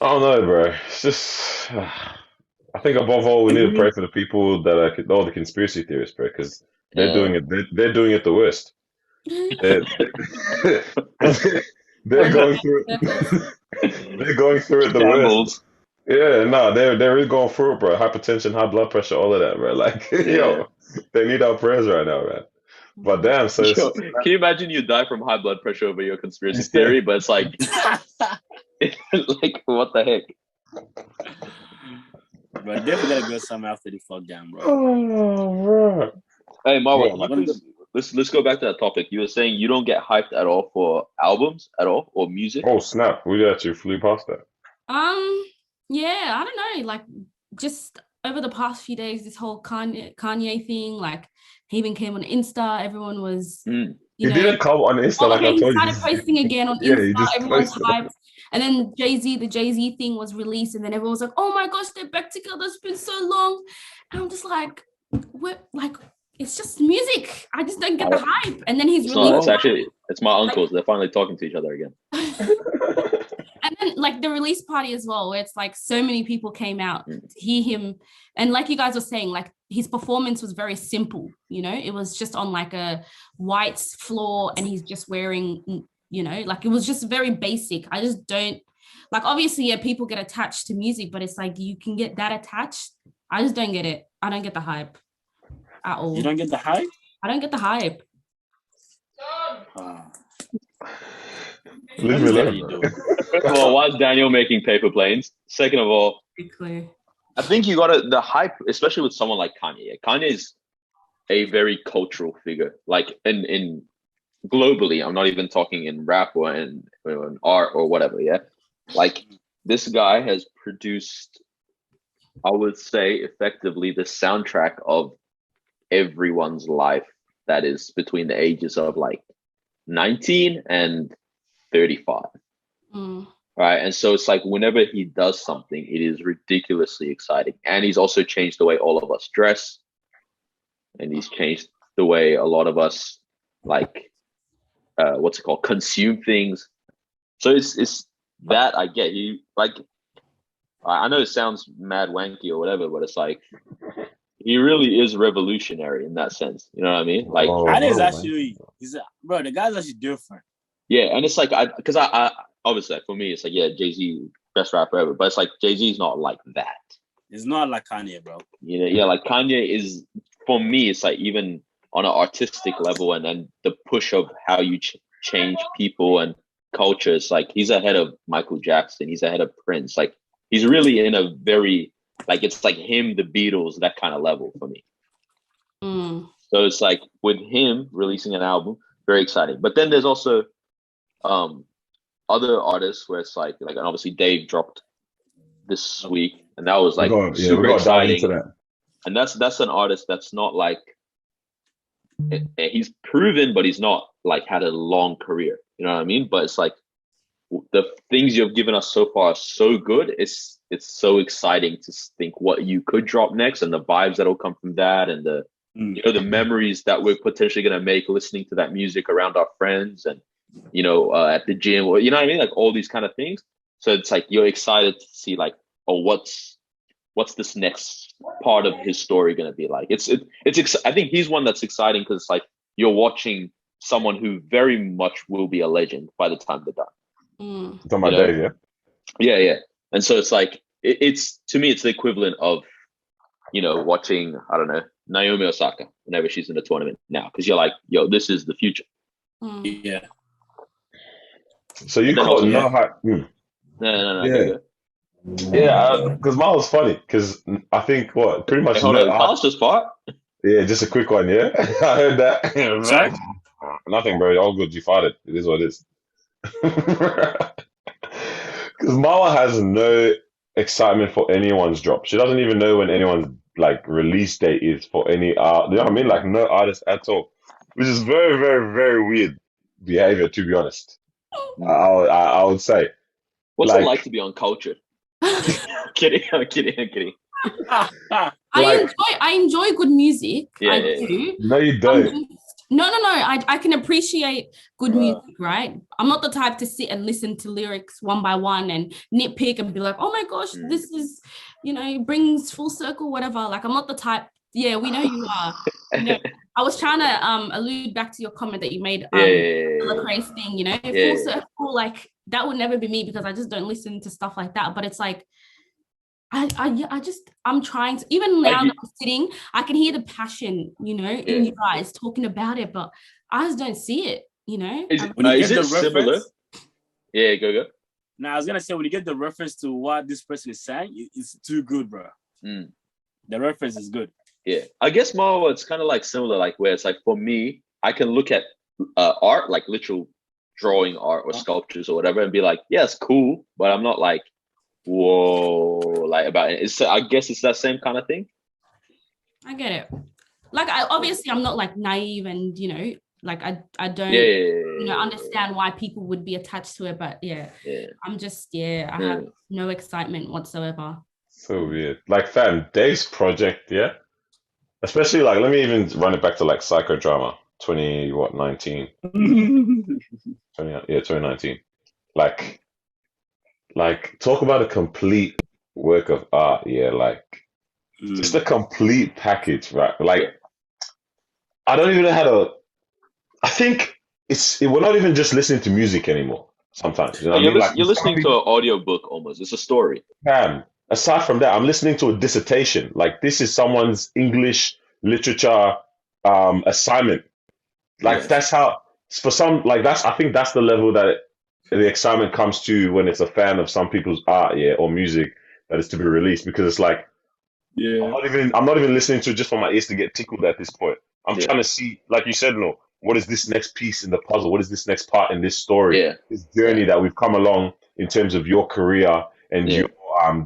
I don't know, bro. It's just, I think above all, we need to pray for the people that are all the conspiracy theorists, bro, because they're doing it. They're doing it the worst. They're, they're going through it. They're going through it the worst. Shambles. Yeah, no, they're really going through it, bro. Hypertension, high blood pressure, all of that, bro. Like, yo, they need our prayers right now, man. But damn, so Yo, can you imagine you die from high blood pressure over your conspiracy theory? But it's like, like what the heck? Bro, definitely gotta go somewhere after the fuck down, bro. Oh, bro. Hey Marwa, Yeah, can you please let's go back to that topic. You were saying you don't get hyped at all for albums at all or music. Oh snap! We actually flew past that. Yeah, I don't know. Like, just over the past few days, this whole Kanye thing, like, he even came on Insta. Everyone was, He didn't come on Insta like I he told started you. posting again on Yeah, Insta. he just Everyone's posted. hyped. And then the Jay-Z thing was released, and then everyone was like, "Oh my gosh, they're back together. It's been so long." And I'm just like, "What? Like, it's just music. I just don't get the hype." And then he's released. It's my uncles. They're finally talking to each other again. And then like the release party as well, where it's like so many people came out to hear him. And like you guys were saying, like his performance was very simple, you know, it was just on like a white floor and he's just wearing, you know, like it was just very basic. I just don't like, obviously, yeah, people get attached to music, but it's like you can get that attached. I just don't get it. I don't get the hype at all. You don't get the hype? I don't get the hype. Leave me alone. First of all, why is Daniel making paper planes? Second of all, I think you got the hype, especially with someone like Kanye. Kanye is a very cultural figure, like in globally. I'm not even talking in rap or in art or whatever. Yeah, like this guy has produced, I would say, effectively the soundtrack of everyone's life that is between the ages of like 19 and 35. Right. And so it's like whenever he does something, it is ridiculously exciting. And he's also changed the way all of us dress. And he's changed the way a lot of us like consume things. So it's that I get. You like, I know it sounds mad wanky or whatever, but it's like he really is revolutionary in that sense. You know what I mean? Like that is actually bro, the guy's actually different. Yeah, and it's like I obviously for me it's like, yeah, Jay-Z best rapper ever, but it's like Jay-Z's not like that. It's not like Kanye, bro. You know, yeah, like Kanye is, for me, it's like even on an artistic level, and then the push of how you change people and culture. It's like he's ahead of Michael Jackson, he's ahead of Prince. Like he's really in a very like it's like him, the Beatles, that kind of level for me. So it's like with him releasing an album, very exciting. But then there's also other artists where it's like and obviously Dave dropped this week, and that was like super exciting. And that's an artist that's not like he's proven, but he's not like had a long career. You know what I mean? But it's like the things you've given us so far are so good. It's so exciting to think what you could drop next and the vibes that'll come from that, and the the memories that we're potentially gonna make listening to that music around our friends and at the gym, or what I mean, like all these kind of things. So it's like you're excited to see like, oh, what's this next part of his story gonna be like? I think he's one that's exciting because it's like you're watching someone who very much will be a legend by the time they're done. It's on my day, yeah. Yeah. And so it's like it's to me, it's the equivalent of watching, I don't know, Naomi Osaka whenever she's in a tournament now, because you're like, yo, this is the future. Yeah. So you can't know how. No. Yeah. Yeah, because mine was funny because I think pretty much. Hold on, Carl's just fought. Yeah, just a quick one. Yeah, I heard that. Sorry? Nothing, bro. All good. You fought it. It is what it is. Because Marwa has no excitement for anyone's drop. She doesn't even know when anyone's like release date is for any art. You know what I mean? Like no artist at all, which is very, very, very weird behavior. To be honest, I would say. What's it like to be uncultured? I'm kidding. I enjoy good music. I do. No, you don't. No. I can appreciate good music, right? I'm not the type to sit and listen to lyrics one by one and nitpick and be like, oh my gosh, this is, brings full circle, whatever. Like, I'm not the type. Yeah, we know you are. I was trying to allude back to your comment that you made, the craze thing, full circle, like that would never be me because I just don't listen to stuff like that. But it's like, I'm trying to, even now that I'm sitting, I can hear the passion, in your eyes talking about it, but I just don't see it, Is it similar? Yeah, go. Now, I was going to say, when you get the reference to what this person is saying, it's too good, bro. The reference is good. Yeah. I guess Marwa, it's kind of like similar, like where it's like, for me, I can look at art, like literal drawing art or sculptures or whatever, and be like, yeah, it's cool, but I'm not like, whoa, like about it. I guess it's that same kind of thing. I get it. Like, I'm not like naive and like I don't understand why people would be attached to it, but I'm just I have no excitement whatsoever. So weird. Like, fam, Dave's project, especially like, let me even run it back to like Psychodrama 2019. 2019. Like, talk about a complete work of art, just a complete package, right? Like, I don't even know how to. I think we're not even just listening to music anymore. Sometimes, you're listening to an audio book almost. It's a story. Aside from that, I'm listening to a dissertation. Like, this is someone's English literature assignment. Like, that's how for some. Like, I think that's the level that the excitement comes to when it's a fan of some people's art, or music that is to be released, because it's like, I'm not even listening to it just for my ears to get tickled at this point. I'm trying to see, like you said, what is this next piece in the puzzle? What is this next part in this story? This journey that we've come along in terms of your career and your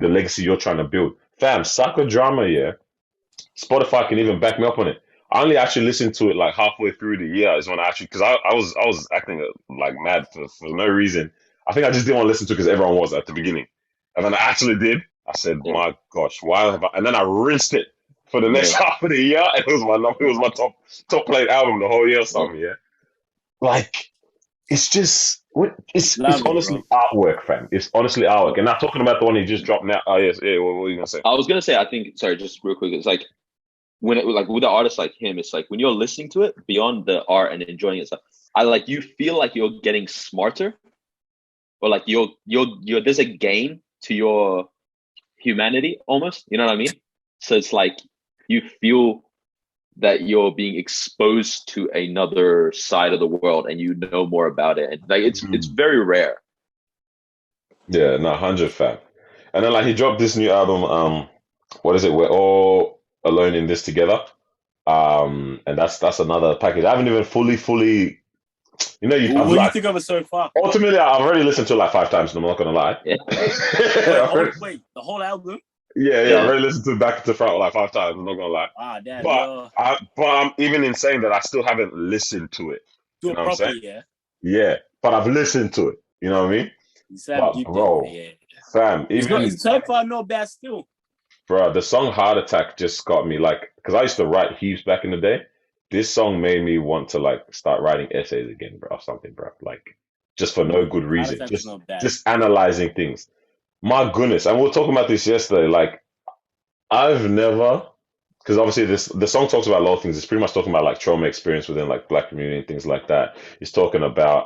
the legacy you're trying to build. Fam, Psychodrama, Spotify can even back me up on it. I only actually listened to it like halfway through the year is when I actually, because I was acting like mad for no reason. I think I just didn't want to listen to it because everyone was at the beginning. And then I actually did. I said, my gosh, why have I? And then I rinsed it for the next half of the year. And it was my top played album the whole year or something, Like, it's just, it's honestly artwork, fam. It's honestly artwork. And not talking about the one he just dropped now. Oh, yes. Yeah, what were you going to say? I was going to say, I think, sorry, just real quick. It's like, with an artist like him, it's like when you're listening to it beyond the art and enjoying it, you feel like you're getting smarter, or like you're there's a gain to your humanity almost. You know what I mean? So it's like you feel that you're being exposed to another side of the world and you know more about it, and like it's very rare. Yeah, no, 100 fam. And then like he dropped this new album. What is it? We're all alone in this together, and that's another package. I haven't even fully what do you think of it so far? Ultimately, I've already listened to it like 5 times, and I'm not gonna lie. Wait, the whole album? Yeah, I've already listened to it back to front like 5 times. I'm not gonna lie. Damn. But I'm even in saying that I still haven't listened to it. Do it properly, Yeah, but I've listened to it. You know what I mean? But, bro, fam, even it's so far not bad still. Bro, the song Heart Attack just got me like, because I used to write heaps back in the day. This song made me want to like start writing essays again, bro, or something, bro. Like, just for no good Heart reason. Attack is not bad. Just analyzing things. My goodness, and we were talking about this yesterday. Like, I've never, because obviously the song talks about a lot of things. It's pretty much talking about like trauma experience within like black community and things like that. It's talking about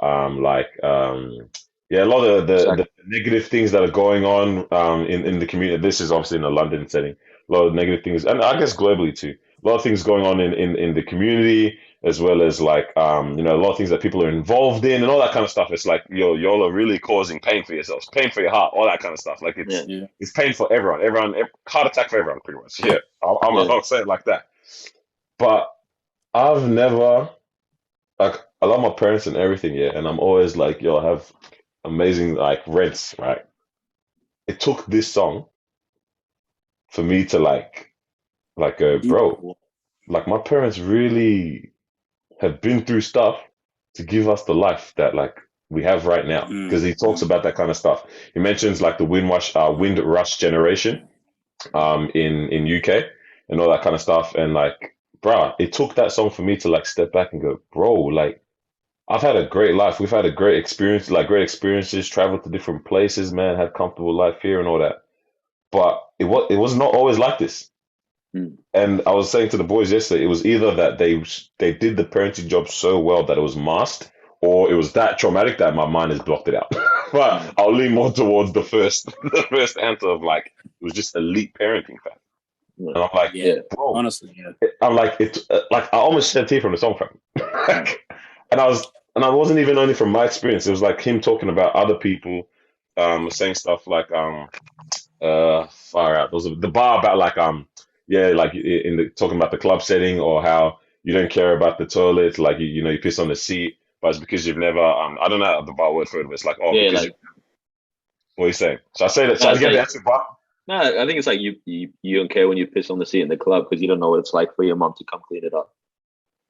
yeah, a lot of the negative things that are going on in the community. This is obviously in a London setting. A lot of negative things, and I guess globally too. A lot of things going on in the community, as well as like you know, a lot of things that people are involved in and all that kind of stuff. It's like y'all are really causing pain for yourselves, pain for your heart, all that kind of stuff. Like it's pain for everyone, heart attack for everyone, pretty much. Yeah, I'll say it like that. But I've never, like, I love my parents and everything, yeah, and I'm always like, yo, I have amazing like rents, right? It took this song for me to like go, bro, like my parents really have been through stuff to give us the life that like we have right now. Because he talks about that kind of stuff. He mentions like the Windrush generation in UK and all that kind of stuff. And like, bro, it took that song for me to like step back and go, bro, like I've had a great life. We've had a great experience, like great experiences, traveled to different places, man, had comfortable life here and all that. But it was not always like this. And I was saying to the boys yesterday, it was either that they did the parenting job so well that it was masked, or it was that traumatic that my mind has blocked it out. But I'll lean more towards the first answer of like it was just elite parenting, fam. And I'm like, bro, honestly, I'm like like I almost shed a tear from the song, fam. and I wasn't even only from my experience. It was like him talking about other people, saying stuff like far out. There was the bar about like yeah, like in the talking about the club setting, or how you don't care about the toilet, like you know you piss on the seat, but it's because you've never I don't know the bar word for it, but it's like because like, what are you saying? So I say that. So I get the answer, bar. No, I think it's like you don't care when you piss on the seat in the club because you don't know what it's like for your mom to come clean it up.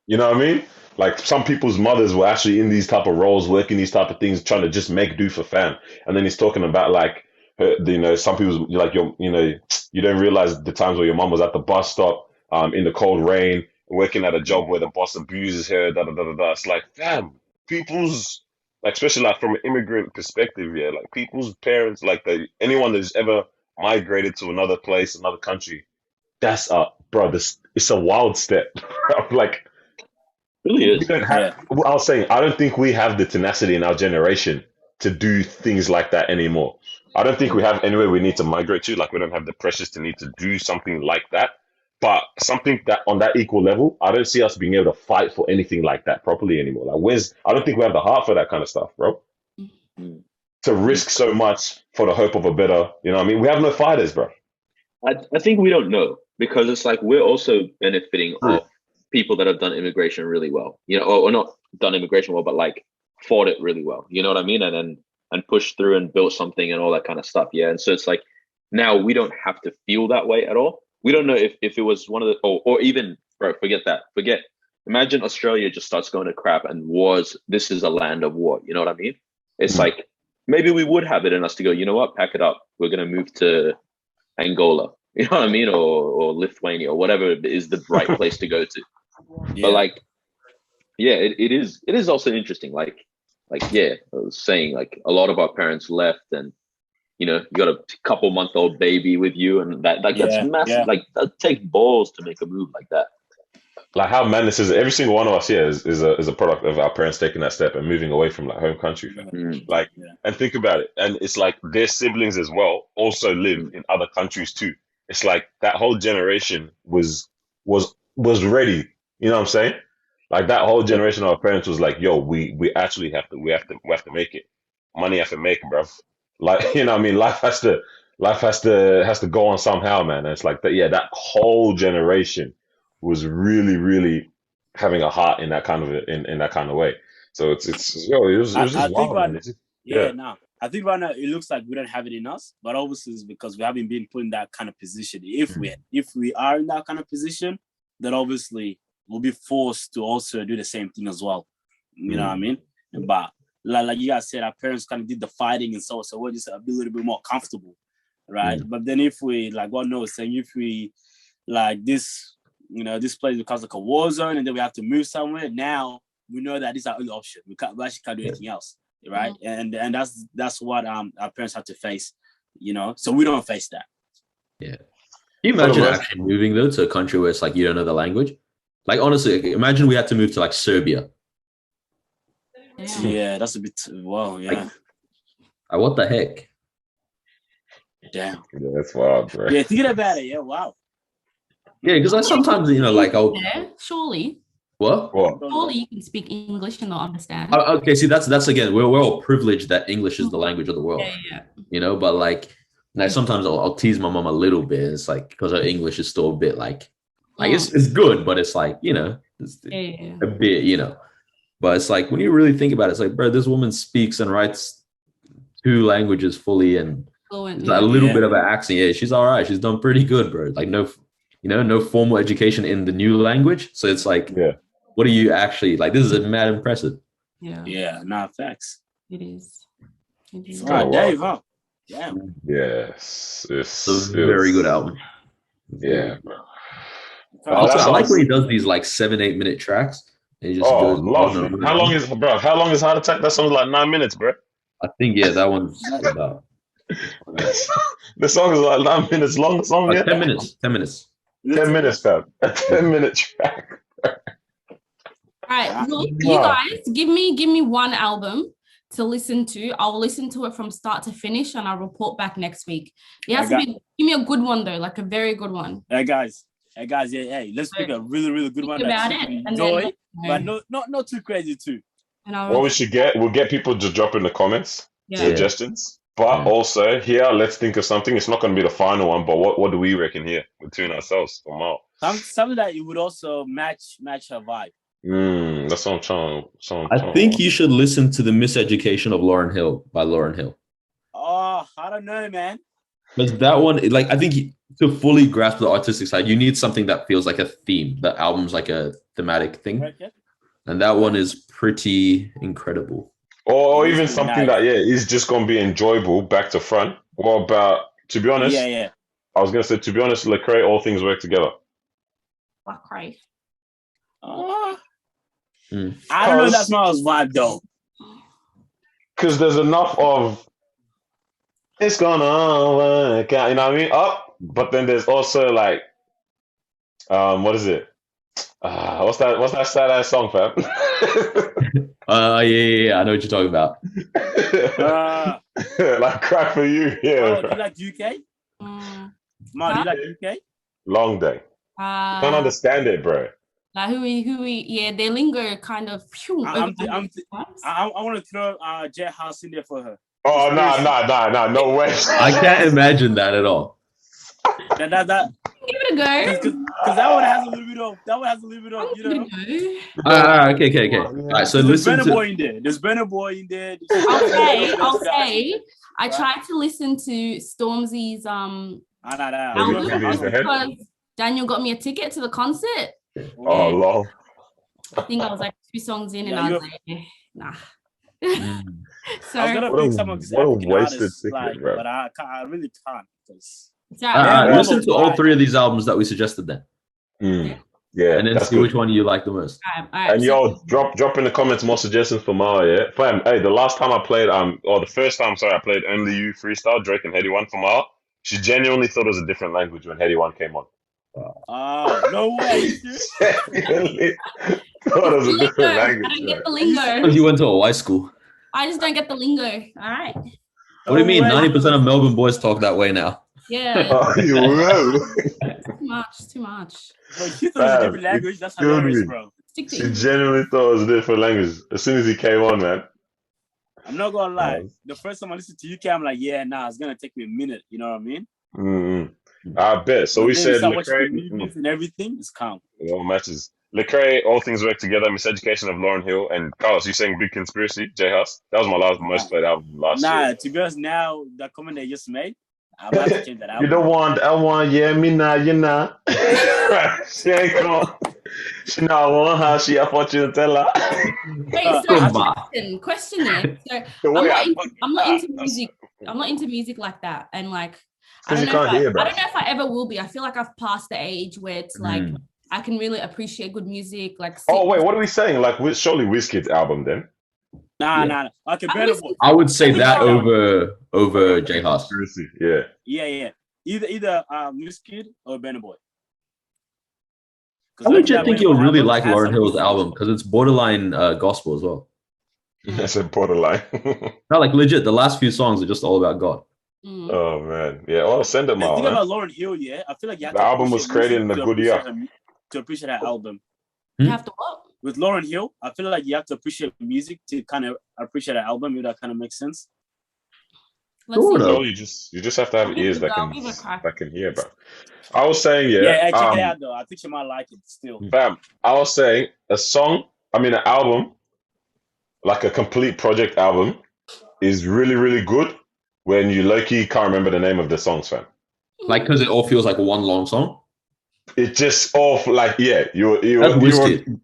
You know what I mean? Like some people's mothers were actually in these type of roles, working these type of things, trying to just make do for fam. And then he's talking about like, you know, some people's like you don't realize the times where your mom was at the bus stop, in the cold rain, working at a job where the boss abuses her. Da da da da da. It's like, fam, people's like, especially like from an immigrant perspective, yeah, like people's parents, like anyone that's ever migrated to another place, another country, that's bro, it's a wild step. Like. Really is. We don't have, I was saying, I don't think we have the tenacity in our generation to do things like that anymore. I don't think we have anywhere we need to migrate to. Like we don't have the pressures to need to do something like that. But something that on that equal level, I don't see us being able to fight for anything like that properly anymore. Like I don't think we have the heart for that kind of stuff, bro. To risk so much for the hope of a better, you know what I mean? We have no fighters, bro. I think we don't know, because it's like we're also benefiting off people that have done immigration really well, you know, or not done immigration well, but like fought it really well, you know what I mean? And pushed through and built something and all that kind of stuff. Yeah. And so it's like, now we don't have to feel that way at all. We don't know if it was one of the, or even, bro, imagine Australia just starts going to crap and this is a land of war. You know what I mean? It's like, maybe we would have it in us to go, you know what, pack it up. We're going to move to Angola, you know what I mean? Or Lithuania or whatever is the right place to go to. Yeah. But like, yeah, it is also interesting. Like, yeah, I was saying, like a lot of our parents left, and you know, you got a couple-month-old baby with you, and that's massive. Yeah. Like that takes balls to make a move like that. Like how madness is. Every single one of us here is a product of our parents taking that step and moving away from like home country. Like, and think about it, and it's like their siblings as well also live in other countries too. It's like that whole generation was ready. You know what I'm saying? Like that whole generation of our parents was like, yo, we actually have to make it. Money have to make it, bro. Like, you know what I mean? Life has to go on somehow, man. And it's like that, that whole generation was really, really having a heart in that kind of in that kind of way. So it was just wild, man. I think right now it looks like we don't have it in us, but obviously it's because we haven't been put in that kind of position. If we are in that kind of position, then obviously we'll be forced to also do the same thing as well. You know what I mean? But like you guys said, our parents kind of did the fighting and so we're just a little bit more comfortable, right? But then if we, like what Noah was saying, if we like this, this place becomes like a war zone, and then we have to move somewhere. Now we know that this is our only option. We actually can't do anything else, right? And that's what our parents have to face, So we don't face that. Yeah. Can you imagine actually moving though to a country where it's like you don't know the language? Like honestly, imagine we had to move to like Serbia. Yeah, that's a bit yeah. Like, what the heck? Damn. Yeah, that's wild, bro. Yeah, thinking about it, yeah, wow. Yeah, because I sometimes, like I'll surely. What? Surely you can speak English and they'll understand. Okay, see that's again, we're all privileged that English is the language of the world. Yeah. But like sometimes I'll tease my mom a little bit. It's like because her English is still a bit like it's good, but it's like, it's a bit, But it's like when you really think about it, it's like, bro, this woman speaks and writes 2 languages fully and fluent, a little bit of an accent. Yeah, she's all right. She's done pretty good, bro. Like no formal education in the new language. So it's like, what are you actually like? This is mad impressive. Yeah. Yeah, facts. It is. All right, Dave, huh? Yeah. Yes. It's a very good album. Yeah, bro. Also, I like when he does these like 7-8 minute tracks. And he just goes love. How long is Heart Attack? That song's like 9 minutes, bro. I think that one's about. The song is like 9 minutes long. The song, 10 minutes. 10 minutes. 10 minutes, fam. A 10-minute track. All right, well, you guys give me one album to listen to. I'll listen to it from start to finish, and I'll report back next week. It has to be. Give me a good one though, like a very good one. Hey guys, yeah, let's pick a really, really good one about that it, enjoy, but not too crazy too. What we should we'll get people to drop in the comments suggestions. But also here, let's think of something. It's not going to be the final one, but what do we reckon here between ourselves? Something that it would also match her vibe. That's what I'm trying. I think you should listen to The Miseducation of Lauryn Hill by Lauryn Hill. Oh, I don't know, man. Because that one, like, I think to fully grasp the artistic side, you need something that feels like a theme. The album's like a thematic thing. Okay. And that one is pretty incredible. Or even something that, is just going to be enjoyable back to front. What about, to be honest? Yeah. I was going to say, to be honest, Lecrae, All Things Work Together. Lecrae. I don't know if that's my vibe, though. Because there's enough of, it's gonna work out, you know what I mean? But then there's also like, what is it? What's that sad ass song, fam? Yeah, I know what you're talking about. Like Cry For You, yeah. Do you like UK? Ma, do you like UK? Long Day. Can't understand it, bro. Like who we, their lingo kind of. I want to throw Jet House in there for her. Oh no way! I can't imagine that at all. That give it a go. Because that one has a little bit of, you know. Okay. All right, so there's Burna Boy in there. There's Burna Boy in there. I'll say. I tried to listen to Stormzy's album because Daniel got me a ticket to the concert. Oh, lol. I think I was like 2 songs in, and I was like, nah. So I was gonna pick some of these African artists, ticket, but I really can't. Listen to all 3 of these albums that we suggested then. Yeah, and then see which one you like the most. All right, and y'all drop in the comments more suggestions for Mara. Yeah, fam. Hey, the last time I played, or the first time, sorry, I played Only You freestyle, Drake and Headie One for Mara. She genuinely thought it was a different language when Headie One came on. No way! Genuinely thought it was a different language. I don't get the lingo. You went to a white school. I just don't get the lingo. All right. What do you mean? 90% of Melbourne boys talk that way now. Yeah. Oh, you know. Too much. Bro, you thought it was a different language? That's hilarious, bro. She genuinely thought it was a different language as soon as he came on, man. I'm not gonna lie. The first time I listened to UK, I'm like, it's gonna take me a minute. You know what I mean? Mm-hmm. I bet. So we said Lecrae and everything is calm. It all matches. Lecrae, All Things Work Together, Miseducation of Lauryn Hill, and Carlos, you saying Big Conspiracy, J House? That was my most played album last year. Nah, to be honest, now the comment they just made, I'm about to change that album. You don't want, I want, yeah, me nah, you nah. She ain't come on. She not want her. She a fortune teller. Wait, so question here. So I'm not into music. I'm not into music like that, and like I don't know if I ever will be. I feel like I've passed the age where it's like I can really appreciate good music. Like, oh wait, what are we saying? Like, surely Wizkid's album then? Nah. Okay, Burna Boy. I would say that over J Hus. Yeah. Either Wizkid or Burna Boy. I legit think you'll really like Lauryn Hill's album because it's borderline gospel as well. I said borderline. No, like legit, the last few songs are just all about God. Oh man, yeah. Oh, send them out. Think about Lauryn Hill, yeah. I feel like you have the album was created in a good year to appreciate that album. You have to what? With Lauryn Hill, I feel like you have to appreciate music to kind of appreciate an album. If that kind of makes sense. No, you just have to have ears that can hear, bro. I was saying, check it out though. I think you might like it still. Bam. I was saying an album, like a complete project album, is really, really good when you low-key can't remember the name of the songs, fam. Like, because it all feels like one long song? It just off like, yeah. Wizkid.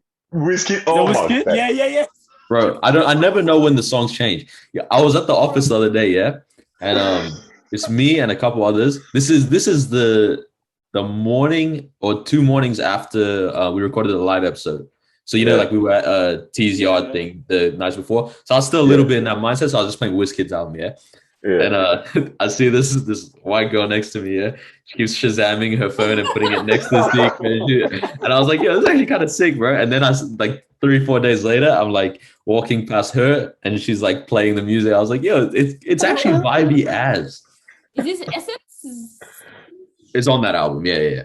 Oh my God. Yeah. Bro, I never know when the songs change. Yeah, I was at the office the other day, yeah? And it's me and a couple others. This is the morning or 2 mornings after we recorded the live episode. So, you know, like we were at T's yard thing the nights before. So I was still a little bit in that mindset. So I was just playing Wizkid's album, yeah? And I see this white girl next to me, yeah? She keeps Shazamming her phone and putting it next to the speaker. And I was like, this is actually kind of sick, bro. And then I like 3-4 days later, I'm like walking past her and she's like playing the music. I was like, it's actually vibey as. Is this Essence? It's on that album, yeah.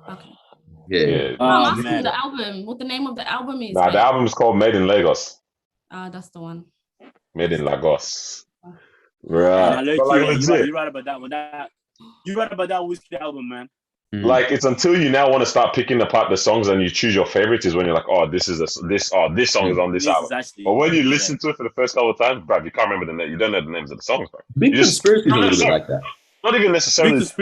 Okay. Yeah. I'm asking the album. What the name of the album is? Nah, the album is called Made in Lagos. That's the one. Made in Lagos. Right. You're right about that one. You're right about that Wizkid album, man. Like, it's until you now want to start picking apart the songs and you choose your favorites is when you're like, this song is on this album. But when you listen to it for the first couple of times, bruv, you can't remember the name. You don't know the names of the songs, bro. Big Conspiracy is a little bit like that. Not even necessarily. Not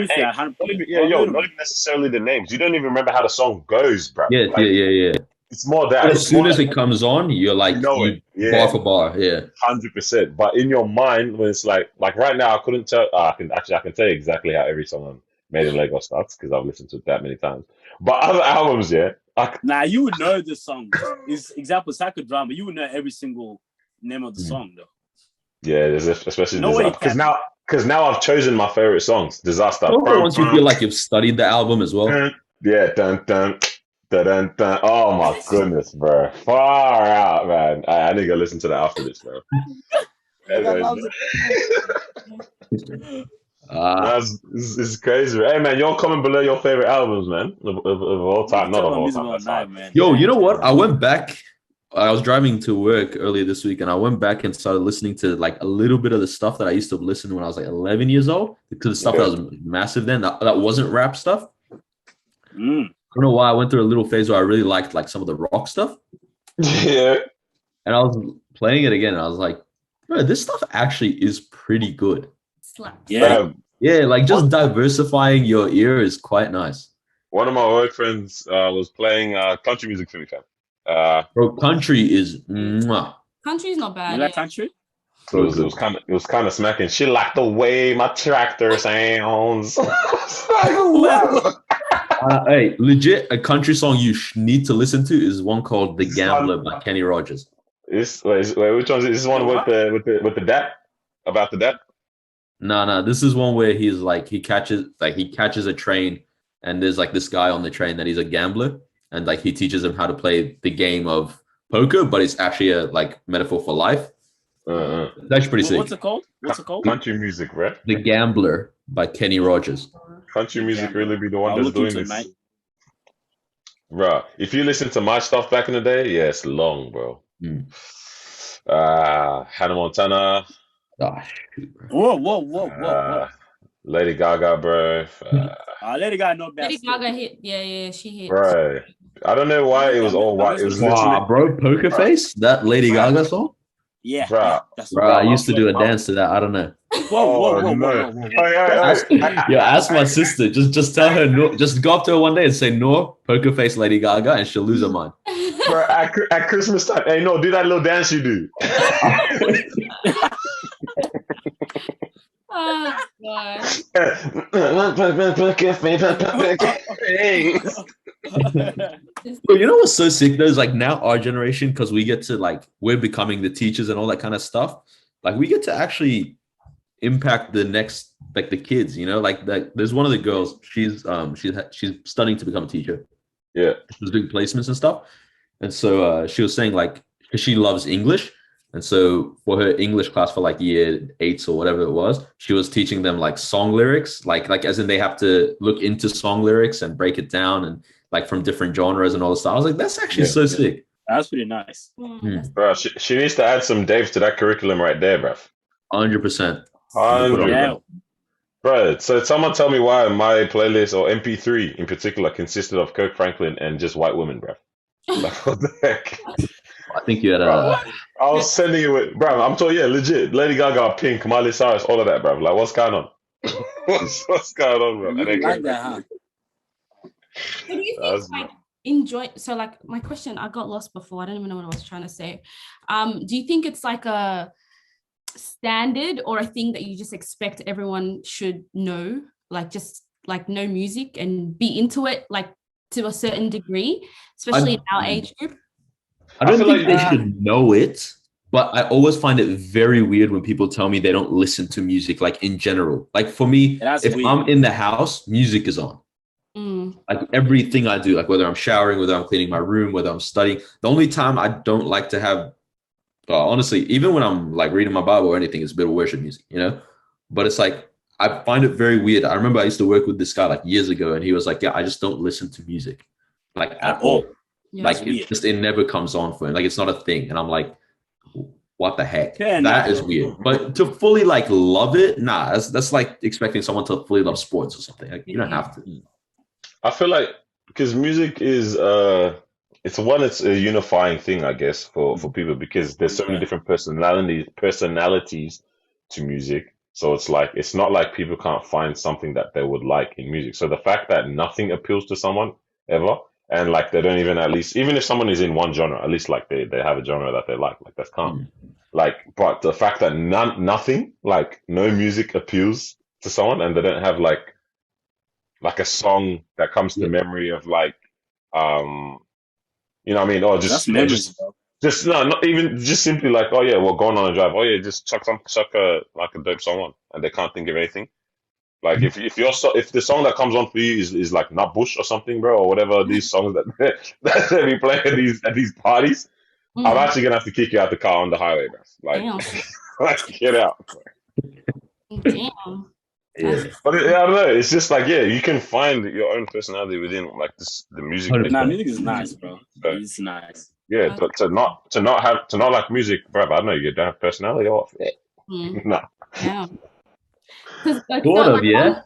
even necessarily the names. You don't even remember how the song goes, bro. Yeah. It's more that. As soon as it comes on, you're like, bar for bar, 100%. But in your mind, when it's like right now, I couldn't tell. I can tell you exactly how every song on Made in Lagos starts because I've listened to it that many times. But other albums, you would know the song. Is example Psychodrama. You would know every single name of the song, though. Yeah, especially because now I've chosen my favorite songs. Disaster. Once you feel like you've studied the album as well. Yeah, dun dun. Dun, dun. Oh my goodness, bro! Far out, man. I need to go listen to that after this, bro. It's crazy. Hey, man, you're comment below your favorite albums, man, of all time. Not of all time. Man. Yo, you know what? I went back. I was driving to work earlier this week, and I went back and started listening to like a little bit of the stuff that I used to listen to when I was like 11 years old. Because the stuff that was massive then, that wasn't rap stuff. I don't know why I went through a little phase where I really liked like some of the rock stuff. Yeah. And I was playing it again and I was like, bro, this stuff actually is pretty good. Yeah. Yeah, like just diversifying your ear is quite nice. One of my work friends was playing country music for me, fam. Bro, country is mwah. Country's not bad. You like country? It was kind of smacking. She liked the way my tractor sounds. Hey, legit, a country song you need to listen to is one called "The Gambler" by Kenny Rogers. Which one is it? Is this one with the dap? About the dap? No. This is one where he's like he catches a train, and there's like this guy on the train that he's a gambler, and like he teaches him how to play the game of poker, but it's actually a like metaphor for life. It's actually pretty sick. What's it called? Country music, right? The Gambler by Kenny Rogers. Country music really be the one that's doing this. Mate. Bro, if you listen to my stuff back in the day, it's long, bro. Hannah Montana. Whoa. Lady Gaga, bro. Lady Gaga, not bad. Lady Gaga hit. Yeah, she hit. Right. I don't know why it was all white. It was literally... bro, Poker Face, that Lady Gaga song. Yeah, Bruh. that's Bro, I used to do a dance to that. I don't know. Ask my sister. Just tell her no. Just go up to her one day and say no, poker face Lady Gaga, and she'll lose her mind. Bro, at Christmas time, hey, no, do that little dance you do. Oh god. Bro, you know what's so sick though is like now our generation, because we get to like we're becoming the teachers and all that kind of stuff. Like we get to actually impact the next, like the kids, you know, like that. There's one of the girls. She's studying to become a teacher. Yeah, she was doing placements and stuff, and so she was saying like, because she loves English. And so for her English class for like year 8 or whatever it was, she was teaching them like song lyrics, like as in they have to look into song lyrics and break it down and like from different genres and all this stuff. I was like, that's actually so sick. That's pretty nice. Bro, she needs to add some Dave to that curriculum right there, bro. 100%. 100%. Bro, so someone tell me why my playlist or MP3 in particular consisted of Kirk Franklin and just white women, bro. Like, what the heck? I think you had a... I was sending it with, bro, I'm told, yeah, legit. Lady Gaga, Pink, Miley Cyrus, all of that, bro. Like, what's going on? what's going on, bro? You like that, huh? So do you think, like, enjoy... So, like, my question, I got lost before. I don't even know what I was trying to say. Do you think it's like a standard or a thing that you just expect everyone should know? Like, just, like, know music and be into it, like, to a certain degree, especially in our age group? I don't think they should know it, but I always find it very weird when people tell me they don't listen to music, like in general. Like for me, if I'm in the house, music is on. Like everything I do, like whether I'm showering, whether I'm cleaning my room, whether I'm studying. The only time I don't like to have, honestly, even when I'm like reading my Bible or anything, it's a bit of worship music, you know? But it's like, I find it very weird. I remember I used to work with this guy like years ago, and he was like, yeah, I just don't listen to music, like at all. Yeah, like it never comes on for him. Like it's not a thing. And I'm like, what the heck? That is weird. But to fully like love it, nah, that's like expecting someone to fully love sports or something. Like you don't have to. I feel like because music is it's a unifying thing, I guess, for people, because there's so many different personalities to music. So it's like it's not like people can't find something that they would like in music. So the fact that nothing appeals to someone ever, and like they don't even, at least even if someone is in one genre, at least like they have a genre that they like that's calm. Like, but the fact that nothing, like no music appeals to someone, and they don't have like a song that comes to memory of like you know what I mean, or just just no, not even just simply like, oh yeah, we're going on a drive, oh yeah, just chuck a dope song on, and they can't think of anything. Like if the song that comes on for you is like Nut Bush or something, bro, or whatever these songs that they be playing at these parties, I'm actually gonna have to kick you out the car on the highway, bro. Like, like get out. Damn. Yeah, but I don't know. It's just like, yeah, you can find your own personality within like the music. Nah, music is nice, bro. It's nice. Yeah, but to not like music, bro, I don't know. You don't have personality or no. Yeah. Like, sort of, yeah.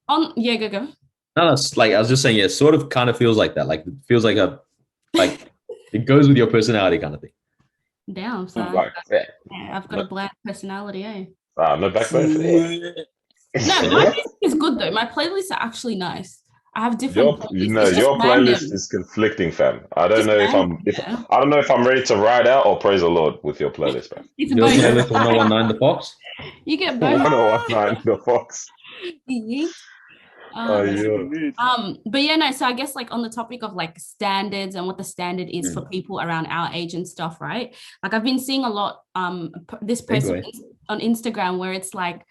Go. No, it's like I was just saying, yeah, sort of kind of feels like that. Like it feels like it goes with your personality kind of thing. Damn, so I've got a bland personality, eh? No backbone for that. No, my music is good though. My playlists are actually nice. I have different playlists. Your playlist is conflicting, fam. I don't know I don't know if I'm ready to ride out or praise the Lord with your playlist, fam. Your playlist 1019 The Fox? You get both. 1019 The Fox. But yeah, no, so I guess like on the topic of like standards and what the standard is for people around our age and stuff, right? Like I've been seeing a lot this post on Instagram where it's like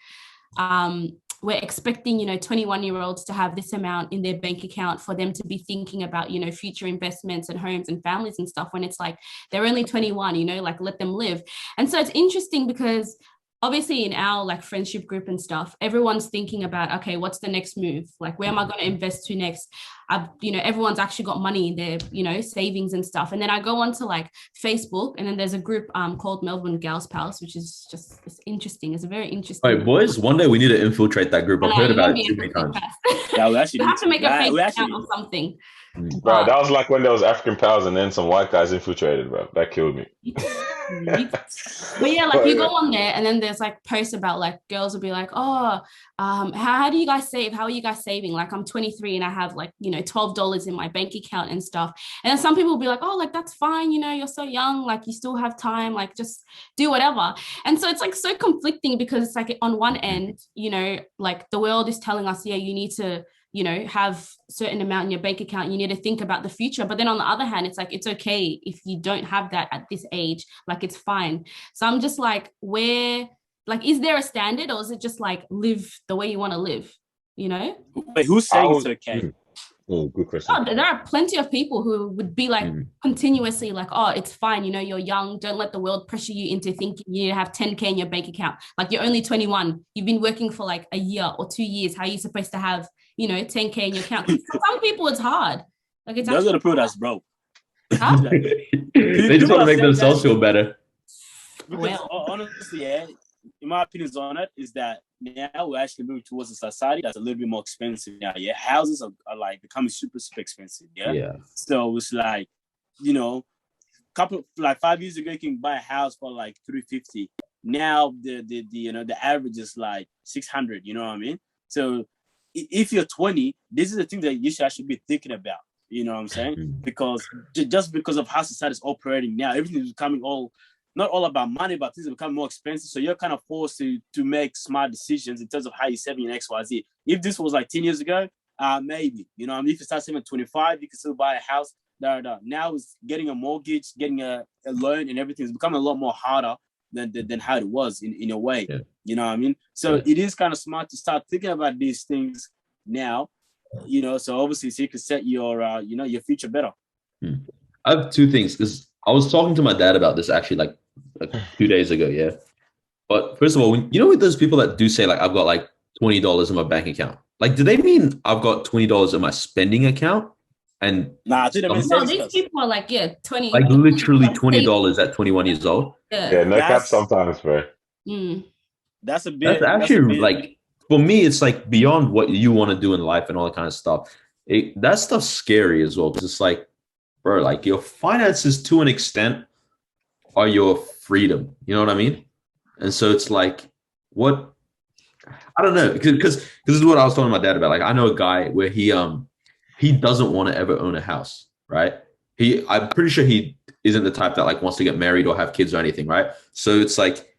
we're expecting, 21-year-olds to have this amount in their bank account for them to be thinking about, future investments and homes and families and stuff, when it's like they're only 21, like let them live. And so it's interesting because obviously in our like friendship group and stuff, everyone's thinking about, okay, what's the next move? Like, where am I going to invest to next? Everyone's actually got money in their, savings and stuff. And then I go onto like Facebook, and then there's a group called Melbourne Gals Pals, which is just interesting. It's a very interesting. Wait, boys, one day we need to infiltrate that group. I've heard about it too many times. Yeah, we actually have to make a fake account or something. Bro, that was like when there was African Pals and then some white guys infiltrated, bro. That killed me. But yeah, like you go on there and then there's like posts about like girls will be like, oh, how do you guys save? How are you guys saving? Like I'm 23 and I have like, you know, $12 in my bank account and stuff. And then some people will be like, oh, like that's fine, you know, you're so young, like you still have time, like just do whatever. And so it's like so conflicting because it's like on one end, you know, like the world is telling us, yeah, you need to, you know, have certain amount in your bank account. You need to think about the future. But then on the other hand, it's like, it's okay if you don't have that at this age, like it's fine. So I'm just like, where, like, is there a standard or is it just like live the way you want to live, you know? Wait, who's saying it's okay? Oh, good question. Oh, there are plenty of people who would be like continuously like, oh, it's fine. You know, you're young. Don't let the world pressure you into thinking you need to have 10K in your bank account. Like you're only 21. You've been working for like a year or 2 years. How are you supposed to have, you know, 10K in your account? For some people, it's hard. Like it's Those are the people that's broke. Huh? They just want to make themselves feel better. Because honestly, yeah, in my opinions on it, is that now we're actually moving towards a society that's a little bit more expensive now. Yeah, houses are like becoming super expensive. Yeah. So it's like, you know, like 5 years ago you can buy a house for like $350. Now the you know the average is like $600. You know what I mean? So if you're 20, this is the thing that you should actually be thinking about. You know what I'm saying? Because just because of how society is operating now, everything is becoming not all about money, but things become more expensive. So you're kind of forced to make smart decisions in terms of how you're saving in XYZ. If this was like 10 years ago, maybe, you know, I mean, if you start saving at 25, you can still buy a house. Now it's getting a mortgage, getting a loan and everything is becoming a lot more harder than how it was in a way. Yeah. You know what I mean? So it is kind of smart to start thinking about these things now, you know, so obviously so you can set your, you know, your future better. I have two things because I was talking to my dad about this actually like 2 days ago. Yeah. But first of all, you know, with those people that do say like, I've got like $20 in my bank account, like, do they mean I've got $20 in my spending account? And no, these people are like, 20, like literally $20 at 21 years old. Yeah, no cap sometimes, bro. That's a bit. That's actually like, for me, it's like beyond what you want to do in life and all that kind of stuff. That stuff's scary as well because it's like, bro, like your finances to an extent are your freedom. You know what I mean? And so it's like, what? I don't know, because this is what I was talking to my dad about. Like, I know a guy where he doesn't want to ever own a house, right? I'm pretty sure he isn't the type that like wants to get married or have kids or anything, right? So it's like,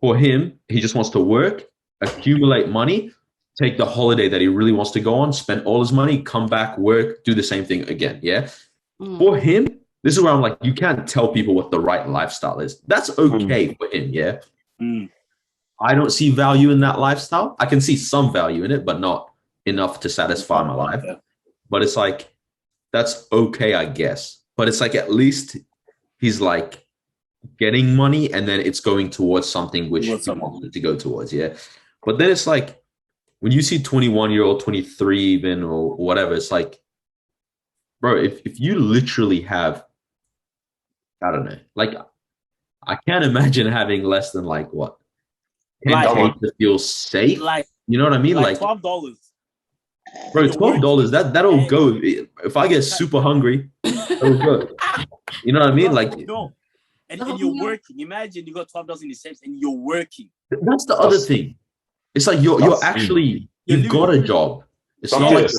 for him, he just wants to work, accumulate money, take the holiday that he really wants to go on, spend all his money, come back, work, do the same thing again. Yeah. For him, this is where I'm like, you can't tell people what the right lifestyle is. That's okay for him. Yeah. I don't see value in that lifestyle. I can see some value in it, but not enough to satisfy my life. But it's like, that's okay, I guess. But it's like, at least he's like getting money and then it's going towards something which he wants to go towards. Yeah. But then it's like, when you see 21-year-old, 23 even, or whatever, it's like, bro, if you literally have, I don't know, like, I can't imagine having less than like what? 10K to feel safe? Like, you know what I mean? Like $12. Bro, $12, that'll go. If I get super hungry, that'll go. You know what I mean? Like, no. And you're working. Imagine you got $12 in the savings and you're working. That's the other thing. It's like you're actually, you've got a job. It's not like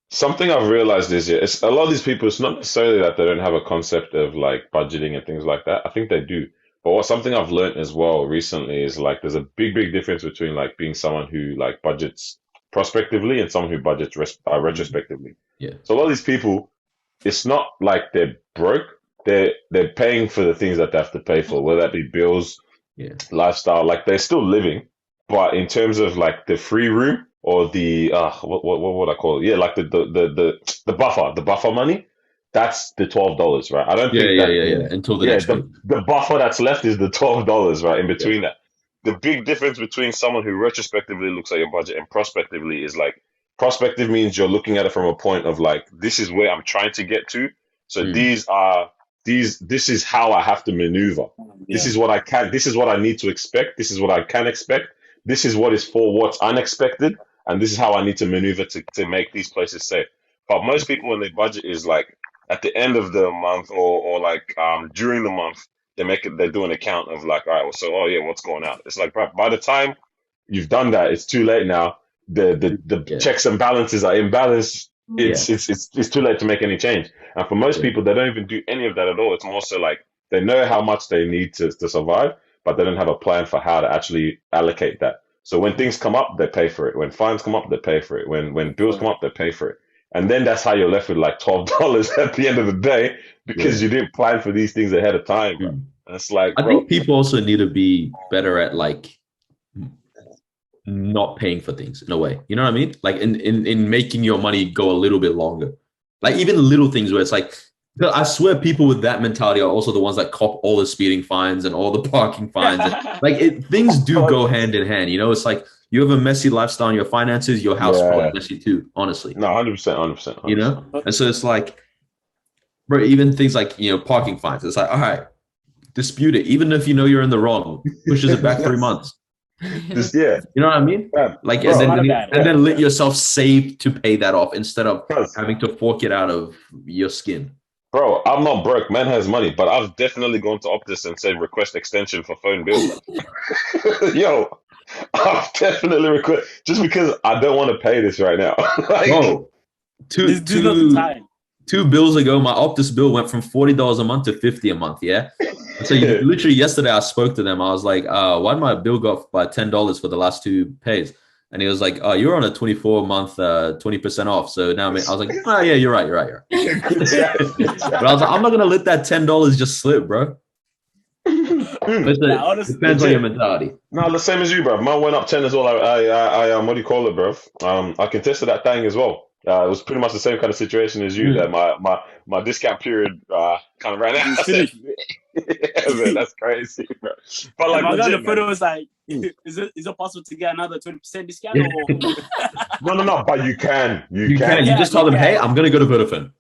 something I've realized is it's a lot of these people, it's not necessarily that they don't have a concept of like budgeting and things like that. I think they do. But something I've learned as well recently is like there's a big difference between like being someone who like budgets prospectively and someone who budgets retrospectively. Yeah. So a lot of these people, it's not like they're broke. They're paying for the things that they have to pay for, whether that be bills, lifestyle. Like they're still living, but in terms of like the free room or the what would I call it? Yeah, like the buffer money. That's the $12, right? I don't think until the next week. The buffer that's left is the $12, right? In between that. The big difference between someone who retrospectively looks at your budget and prospectively is like, prospective means you're looking at it from a point of like, this is where I'm trying to get to. So this is how I have to maneuver. Yeah. This is what I need to expect. This is what I can expect. This is what is for what's unexpected. And this is how I need to maneuver to make these places safe. But most people, when they budget is like, at the end of the month or like during the month, they do an account of like, all right, well, so what's going out? It's like, by the time you've done that, it's too late now. The checks and balances are imbalanced. It's too late to make any change. And for most people, they don't even do any of that at all. It's more so like they know how much they need to survive, but they don't have a plan for how to actually allocate that. So when things come up, they pay for it. When fines come up, they pay for it. When bills come up, they pay for it. And then that's how you're left with like $12 at the end of the day because you didn't plan for these things ahead of time. Bro. And it's like, I think people also need to be better at like not paying for things in a way. You know what I mean? Like in making your money go a little bit longer. Like even little things where it's like, I swear people with that mentality are also the ones that cop all the speeding fines and all the parking fines. And, things do go hand in hand. You know, it's like you have a messy lifestyle in your finances, your house is probably messy too, honestly. No, 100%. You know? And so it's like, bro, even things like, you know, parking fines. It's like, all right, dispute it. Even if you know you're in the wrong, pushes it back 3 months. Just, you know what I mean? Like, bro, and then let yourself save to pay that off instead of having to fork it out of your skin. Bro, I'm not broke. Man has money, but I've definitely gone to Optus and said request extension for phone bills. Yo, I've definitely request just because I don't want to pay this right now. Like, bro, two bills ago, my Optus bill went from $40 a month to $50 a month. Yeah. So literally yesterday, I spoke to them. I was like, why did my bill go up by $10 for the last 2 pays? And he was like, oh, you're on a 24-month, 20% off. So now I was like, oh, yeah, you're right. But I was like, I'm not going to let that $10 just slip, bro. It depends on your mentality. No, the same as you, bro. Mine went up 10 as well. I what do you call it, bro? I contested that thing as well. It was pretty much the same kind of situation as you. That my discount period kind of ran out. Man, that's crazy, bro. But like, my guy, the photo was like, is it possible to get another 20% discount? Or? No. But you can. You just tell them, hey, I'm gonna go to Vodafone.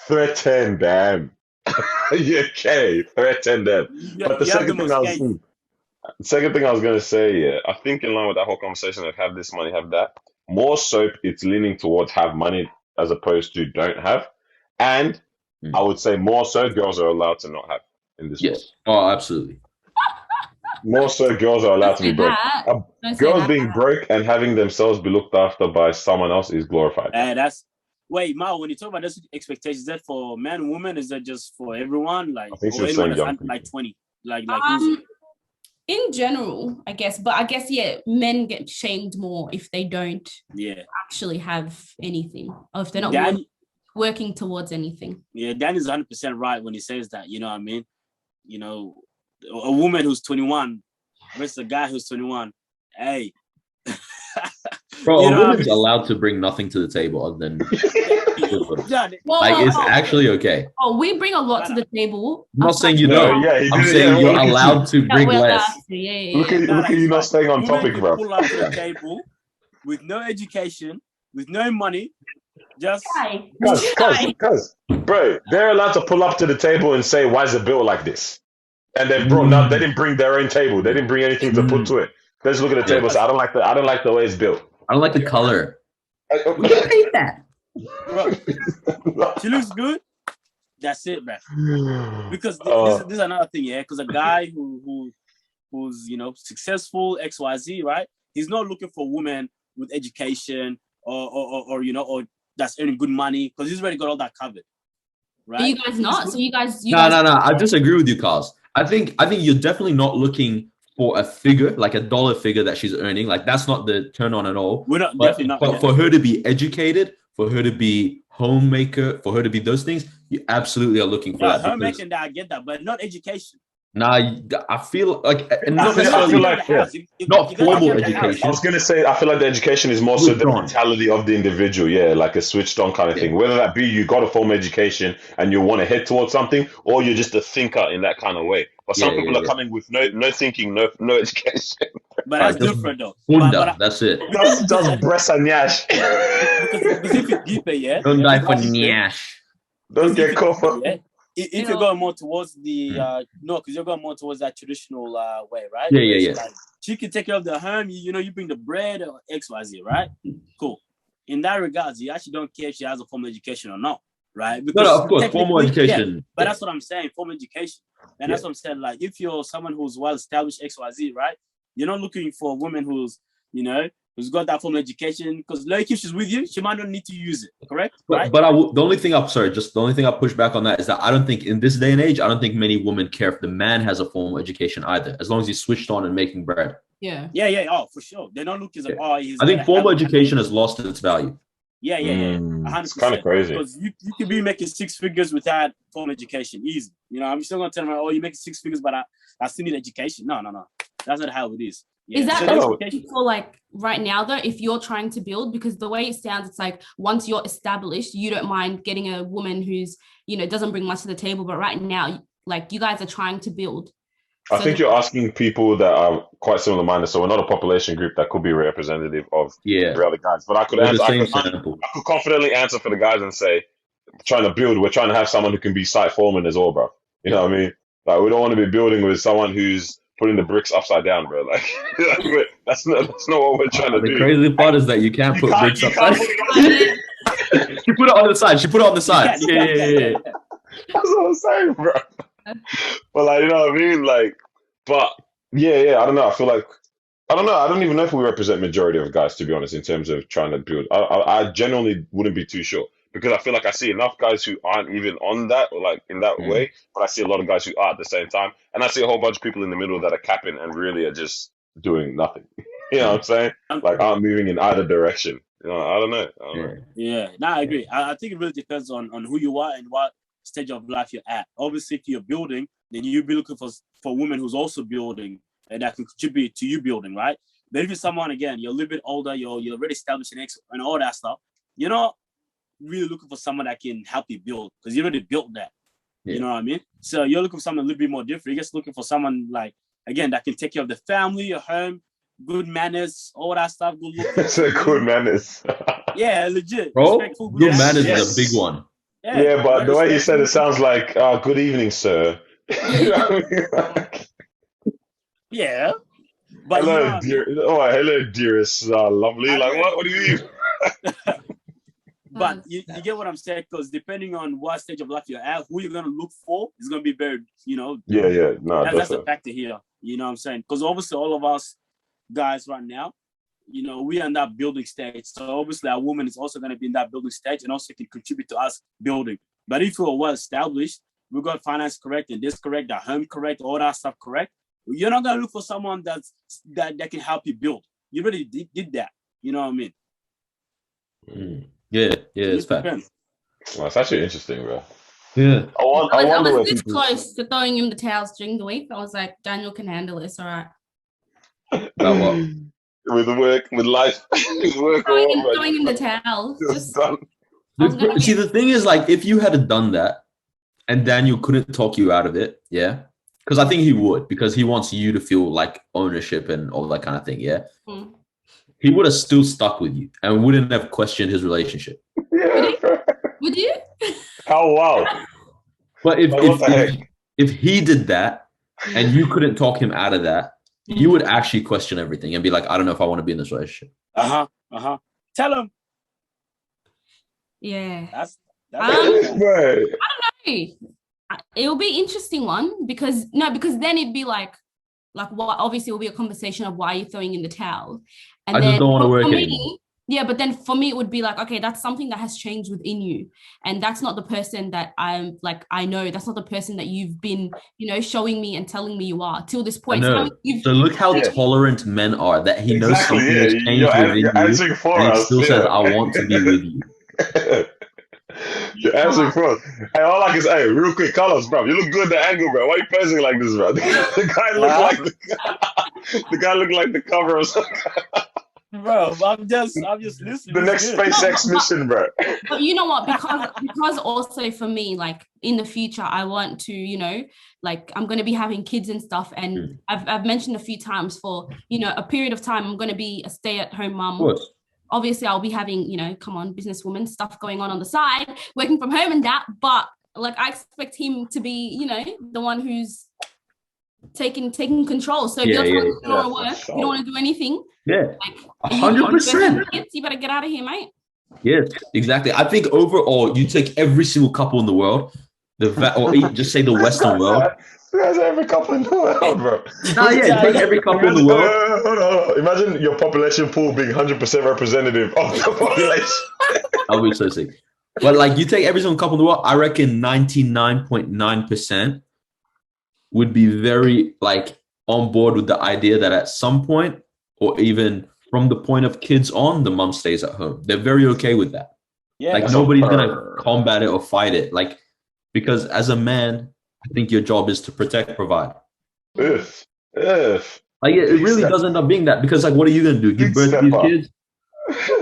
Threaten them. Okay, threaten them. But the second thing I was gonna say, I think in line with that whole conversation of have this money, have that. More so, it's leaning towards have money as opposed to don't have, and I would say more so, girls are allowed to not have in this world. Oh, absolutely. More so, girls are allowed to be broke. Girls being broke and having themselves be looked after by someone else is glorified. Wait, Mao, when you talk about those expectations, is that for men and women? Is that just for everyone? Like, I think or anyone that's like 20? Like in general, I guess. But I guess, men get shamed more if they don't actually have anything, or if they're not working towards anything. Yeah, Dan is 100% right when he says that, you know what I mean? You know, a woman who's 21 versus a guy who's 21, hey. Bro, a woman's allowed to bring nothing to the table other than it's actually okay. Oh, we bring a lot to the table. I'm not saying you don't. I'm saying you're allowed to bring less. Look at you not staying on topic, bro. Pull up to the table with no education, with no money, just because, bro, they're allowed to pull up to the table and say, "Why is it built like this?" And they they didn't bring their own table. They didn't bring anything to put to it. They just look at the table and say, I don't like the way it's built. I don't like the color. We can hate that. Bro, she looks good. That's it, man. Because this is another thing, because a guy who's successful, XYZ, right? He's not looking for a woman with education or that's earning good money because he's already got all that covered. Right? Are you guys not? So you guys. No. I disagree with you, Carls. I think you're definitely not looking for a figure, like a dollar figure that she's earning. Like that's not the turn on at all. We're not definitely not. But for her to be educated, for her to be homemaker, for her to be those things, you absolutely are looking for that. Homemaker, I get that, but not education. Nah, I feel like not formal education. I was gonna say I feel like the education is more so the mentality of the individual, like a switched on kind of thing. Whether that be you got a formal education and you want to head towards something, or you're just a thinker in that kind of way. But some people are coming with no thinking, no education. But that's different though. But that's it. Just breast and nyash. Because if it's deeper, don't die for nyash. Don't get caught for. If you're going more towards the because you're going more towards that traditional way, right? Yeah. Like, she can take care of the home. You bring the bread or XYZ, right? Cool. In that regards, you actually don't care if she has a formal education or not. right? No, of course, formal education. Yeah, but that's what I'm saying, formal education. And that's what I'm saying. Like, if you're someone who's well established, XYZ, right? You're not looking for a woman who's, you know, who's got that formal education, because like if she's with you, she might not need to use it, correct? But the only thing I push back on that is that I don't think in this day and age, I don't think many women care if the man has a formal education either, as long as he's switched on and making bread. Yeah. Oh, for sure. They're not looking at I think formal education has lost its value. Yeah. 100%. It's kind of crazy. Because you could be making 6 figures without formal education, easy. You know, I'm still gonna tell them, oh, you make 6 figures, but I still need education. No. That's not how it is. Yeah. Is that for like right now though, if you're trying to build? Because the way it sounds, it's like once you're established, you don't mind getting a woman who's, you know, doesn't bring much to the table. But right now, like you guys are trying to build. I think you're asking people that are quite similar minded, so we're not a population group that could be representative of the other guys. But I could confidently answer for the guys and say, trying to build, we're trying to have someone who can be site foreman as well, bro. You know what I mean? Like, we don't want to be building with someone who's putting the bricks upside down, bro. Like, that's not what we're trying to do. The crazy part is that you can't put bricks upside down. She put it on the side. Yeah. That's what I'm saying, bro. But like, you know what I mean? Like, but yeah, I don't know. I feel like, I don't know. I don't even know if we represent majority of guys, to be honest, in terms of trying to build. I genuinely wouldn't be too sure, because I feel like I see enough guys who aren't even on that or like in that way, but I see a lot of guys who are at the same time, and I see a whole bunch of people in the middle that are capping and really are just doing nothing. You know what I'm saying? Like, aren't moving in either direction. You know, I don't know. Yeah, no, I agree. I think it really depends on who you are and what stage of life you're at. Obviously, if you're building, then you'll be looking for women who's also building and that can contribute to you building, right? But if you're someone, again, you're a little bit older, you're already established and all that stuff, you're not really looking for someone that can help you build, because you already built that. Yeah. You know what I mean? So you're looking for someone a little bit more different. You're just looking for someone, like, again, that can take care of the family, your home, good manners, all that stuff. Good looking. Good manners. Yeah, legit. Bro, good manners is a big one. Yeah, but the way you said it sounds like, good evening, sir. You know what I mean? Yeah. But hello, dear. Oh, hello, dearest. Lovely. Like, what do you mean? But you get what I'm saying, because depending on what stage of life you're at, who you're going to look for is going to be very, you know. Yeah. No, that's a factor here. You know what I'm saying? Because obviously all of us guys right now, you know, we are in that building stage. So obviously our woman is also going to be in that building stage and also can contribute to us building. But if you're well established, we got finance correct and this correct, the home correct, all that stuff correct, you're not going to look for someone that can help you build. You already did that. You know what I mean? Yeah, it's fair. Well, it's actually interesting, bro. Yeah. I was this close to throwing him the towels during the week. I was like, Daniel can handle this, all right. About what? With work, with life, with work. Throwing him the towels. Just done. See, the thing is, like, if you had done that and Daniel couldn't talk you out of it, yeah? Because I think he would, because he wants you to feel like ownership and all that kind of thing, yeah? He would have still stuck with you and wouldn't have questioned his relationship. Yeah. Would you? Oh, wow. But if he did that and you couldn't talk him out of that, you would actually question everything and be like, I don't know if I want to be in this relationship. Tell him. Yeah. That's I don't know. It'll be an interesting one because then it'd be like what? Obviously, it will be a conversation of why you're throwing in the towel. And I just don't want to work anymore. Yeah, but then for me, it would be like, okay, that's something that has changed within you. And that's not the person that I'm like, I know. That's not the person that you've been, you know, showing me and telling me you are till this point. So look how tolerant men are, that he knows something has changed within you. And he still says, I want to be with you. You're answering for us. Hey, all I can say, real quick, Carlos, bro, you look good in the angle, bro. Why are you posing like this, bro? The guy looked like the cover of something. Bro, I'm just listening. The next SpaceX mission, bro. But you know what? Because also for me, like in the future, I want to, you know, like I'm going to be having kids and stuff. And I've mentioned a few times for, you know, a period of time, I'm going to be a stay-at-home mom. Obviously, I'll be having, you know, businesswoman stuff going on the side, working from home and that. But like, I expect him to be, you know, the one who's taking control. So if you're telling you don't want to work, you don't want to do anything. Yeah, like, 100%. You better get out of here, mate. Yes, exactly. I think overall, you take every single couple in the world, just say the Western world. There's every couple in the world, bro. Take every couple in the world. Hold on. Imagine your population pool being 100% representative of the population. I'll be so sick. But like, you take every single couple in the world, I reckon 99.9% would be very like on board with the idea that at some point, or even from the point of kids on, the mom stays at home. They're very okay with that. Yeah, like nobody's gonna combat it or fight it. Like, because as a man, I think your job is to protect, provide. If. Like it really does end up being that, because like, what are you gonna do? Give birth to these kids?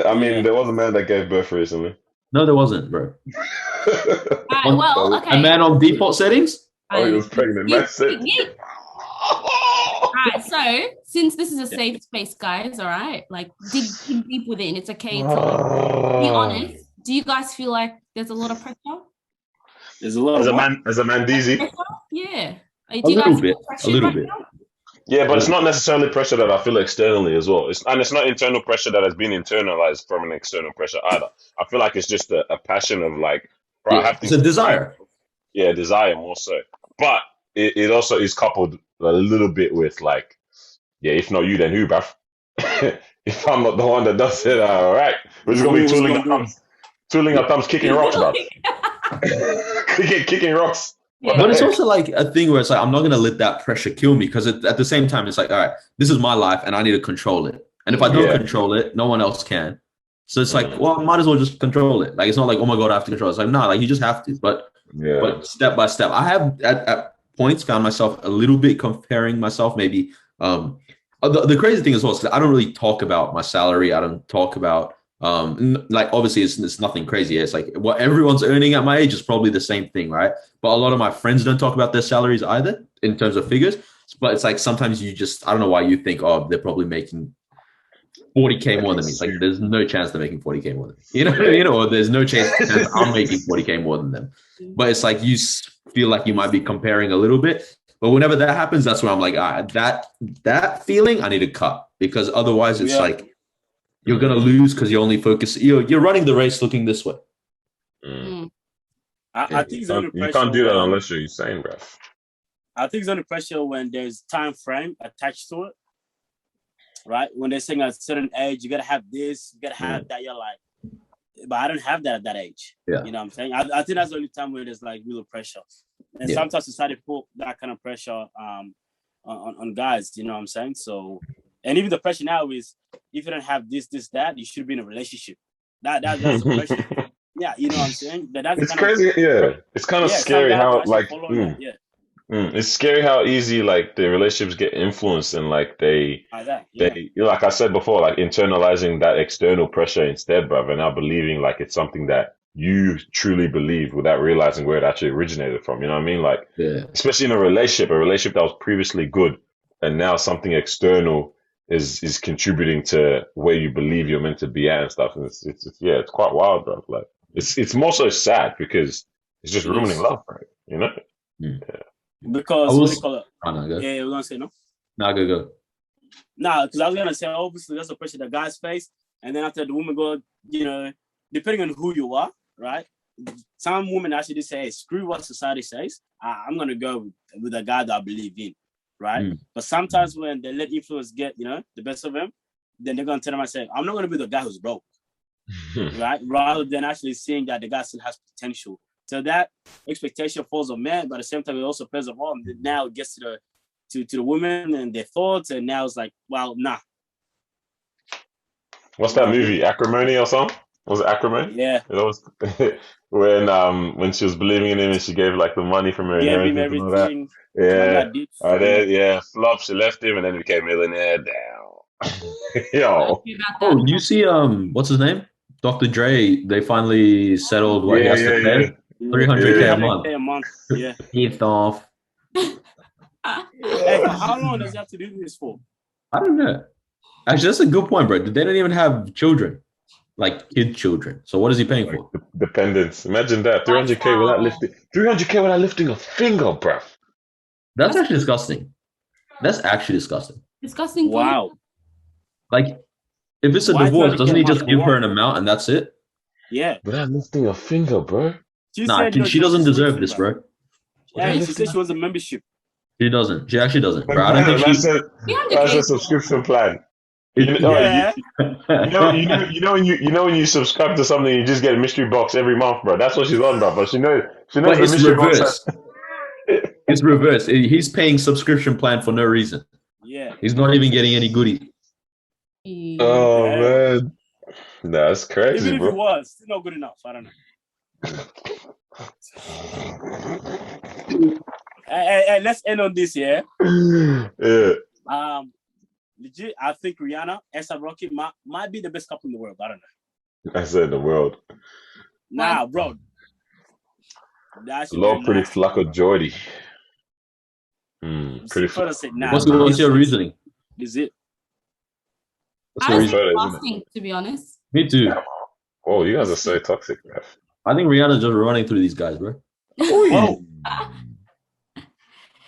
I mean, there was a man that gave birth recently. No, there wasn't, bro. Well, okay. A man on default settings? Oh, he was pregnant. Alright, so since this is a safe space, guys, all right, like dig deep within. It's okay to be honest. Do you guys feel like there's a lot of pressure? There's a lot as a man, DZ. Yeah, a little bit. Yeah, but it's not necessarily pressure that I feel externally as well. It's not internal pressure that has been internalized from an external pressure either. I feel like it's just a passion of like, bro, I have to. It's a desire. Yeah, desire more so. But it also is coupled a little bit with like, yeah, if not you, then who, bruv? If I'm not the one that does it, all right. We're just going to be tooling our thumbs, kicking rocks, bruv. kicking rocks. Yeah. But it's also like a thing where it's like, I'm not going to let that pressure kill me, because at the same time, it's like, all right, this is my life and I need to control it. And if I don't control it, no one else can. So it's like, well, I might as well just control it. Like, it's not like, oh my God, I have to control it. It's like, nah, like you just have to. But step by step, I have at points found myself a little bit comparing myself maybe. The crazy thing as well is I don't really talk about my salary. I don't talk about like, obviously it's nothing crazy. It's like what everyone's earning at my age is probably the same thing, right? But a lot of my friends don't talk about their salaries either in terms of figures. But it's like sometimes you just, I don't know why you think, oh, they're probably making 40K more than me. It's like there's no chance they're making 40K more than me. You know, or there's no chance I'm making 40K more than them. But it's like you feel like you might be comparing a little bit. But whenever that happens, that's when I'm like, that feeling I need to cut, because otherwise it's like you're gonna lose because you only focus. You're running the race looking this way. I think you can't do that unless you're insane, bro. I think it's under pressure when there's time frame attached to it, right? When they're saying at a certain age, you gotta have this, you gotta have that. You're like, but I don't have that at that age. Yeah. You know what I'm saying? I think that's the only time where there's like real pressure. And sometimes society put that kind of pressure on guys, you know what I'm saying? So, and even the pressure now is, if you don't have this, that, you should be in a relationship. That's the pressure. Yeah, you know what I'm saying? It's crazy. It's kind of scary how like, it's scary how easy like the relationships get influenced, and like they like I said before, like internalizing that external pressure instead, brother, and now believing like it's something that you truly believe without realizing where it actually originated from. You know what I mean? Like, especially in a relationship that was previously good, and now something external is contributing to where you believe you're meant to be at and stuff. And it's quite wild, bro. Like, it's more so sad because it's just ruining love, right? You know? Because what do you call it? Yeah, we're gonna say no. No, go. Nah, because I was gonna say obviously that's the pressure that guys face, and then after the woman go, you know, depending on who you are, right? Some women actually just say, hey, screw what society says. I'm gonna go with a guy that I believe in, right? But sometimes when they let influence get, you know, the best of them, then they're gonna tell them and say, I'm not gonna be the guy who's broke, right? Rather than actually seeing that the guy still has potential. So that expectation falls on men, but at the same time, it also plays a role. And now it gets to the women and their thoughts, and now it's like, well, nah. What's that movie? Acrimony or something? Was it Acrimony? Yeah. It was when she was believing in him and she gave like the money from her inheritance and all that. Yeah. Flop. She left him and then became millionaire. Down. Yo. Oh, you see, what's his name? Dr. Dre. They finally settled what he has to pay. $300K a month. Yeah. He's off. Hey, how long does he have to do this for? I don't know. Actually, that's a good point, bro. They don't even have children, like kid children. So what is he paying for? Dependents. Imagine that. 300K without lifting. 300K without lifting a finger, bro. That's actually disgusting. Disgusting. Wow. Like, if it's a divorce, doesn't he just give her an amount and that's it? Yeah. Without lifting a finger, bro. She Nah, said she doesn't deserve this, bro. Yeah, she said she wants a membership. She doesn't. She actually doesn't, bro. I don't think That's she. that's a subscription plan. Yeah. You know when you subscribe to something, you just get a mystery box every month, bro. That's what she's on, bro. But she knows But the it's mystery box. reverse. It's reverse. He's paying subscription plan for no reason. Yeah. He's not even getting any goodie. Oh Yeah. man, that's crazy, Even if bro. it was, still not good enough. I don't know. Hey, let's end on this, yeah. Yeah. Legit, I think Rihanna, ASAP Rocky might be the best couple in the world. I don't know. I said the world. Nah, bro. That's Love Pretty Flacco Jordy. Pretty Flacco. Said, nah, what's your reasoning? Is it? I was fasting, to be honest. Me too. Oh, you guys are so toxic, man. I think Rihanna's just running through these guys, bro. Oh.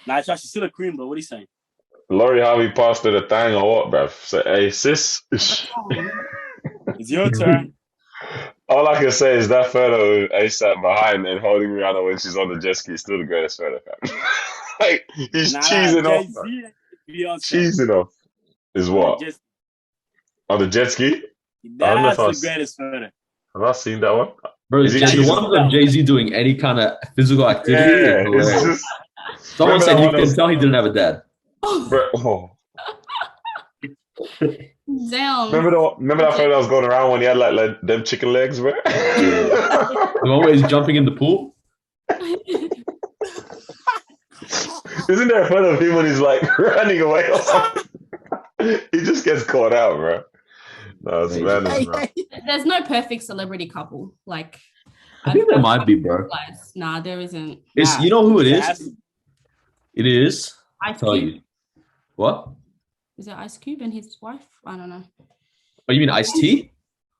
Nah, she's still a queen, bro. What are you saying? Lori Harvey passed her the thing or what, bruv? So, hey, sis. It's your turn. All I can say is that photo of ASAP behind and holding Rihanna when she's on the jet ski is still the greatest photo, fam. Like, he's cheesing off. Cheesing off is what? On the jet ski? That's the greatest photo. Have I seen that one? Bro, the one of Jay-Z doing any kind of physical activity. Yeah, it's just... Someone said you can tell he didn't have a dad. Bro, oh. Damn. Remember that photo that was going around when he had like them chicken legs, bro? The one where he's jumping in the pool? Isn't there a photo of him when he's like running away or something? He just gets caught out, bro. No, it's madness, bro. There's no perfect celebrity couple. Like, I think there might be, bro. Nah, there isn't. You know who it is? It is. I'll tell you. What? Is it Ice Cube and his wife? I don't know. Oh, you mean Ice-T?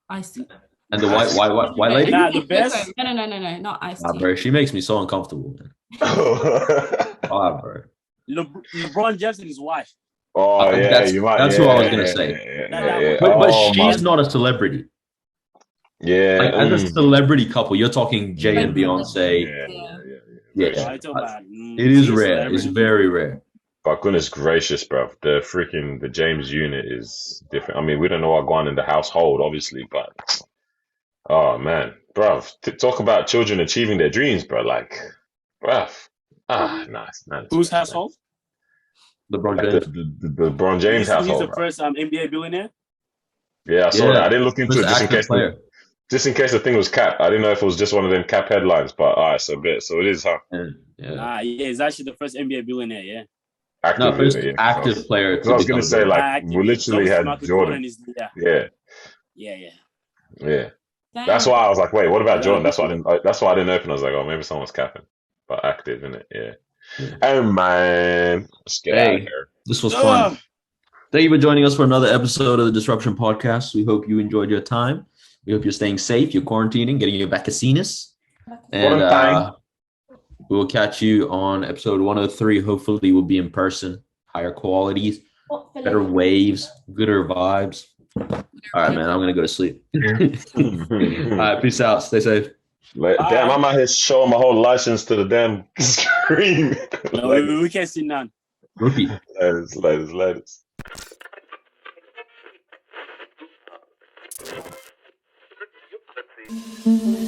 Ice-T. And the white lady? Nah, the best. No, not Ice-T. Nah, bro, she makes me so uncomfortable, man. Bro. LeBron James and his wife. Oh, yeah, that's you might. That's what I was gonna say. But she's not a celebrity. Yeah. Like, as a celebrity couple, you're talking Jay and Beyonce. Yeah. It is rare. It's very rare. But goodness gracious, bro. The James unit is different. I mean, we don't know what going on in the household, obviously, but oh man, bro. Talk about children achieving their dreams, bro. Like, bro. Nice. Whose household? LeBron James. The LeBron James household. He's the first NBA billionaire. Yeah, I saw that. I didn't look into it just in case the thing was cap. I didn't know if it was just one of them cap headlines, but all right, so it is, huh? Yeah, he's actually the first NBA billionaire. Yeah. Active player. Because I was gonna say, like, we literally had Jordan. Yeah. That's why I was like, wait, what about Jordan? That's why I didn't open. I was like, oh, maybe someone's capping, but active, innit? Yeah. Oh man, let's get out of here. This was fun. Thank you for joining us for another episode of the Disruption Podcast. We hope you enjoyed your time. We hope you're staying safe, you're quarantining, getting your vaccines. And we will catch you on episode 103. Hopefully we'll be in person, higher qualities, better waves, gooder vibes. All right, man, I'm going to go to sleep. All right, peace out. Stay safe. Damn, I'm out here showing my whole license to the damn screen. No, we can't see none. Rookie. Latest. Let's see.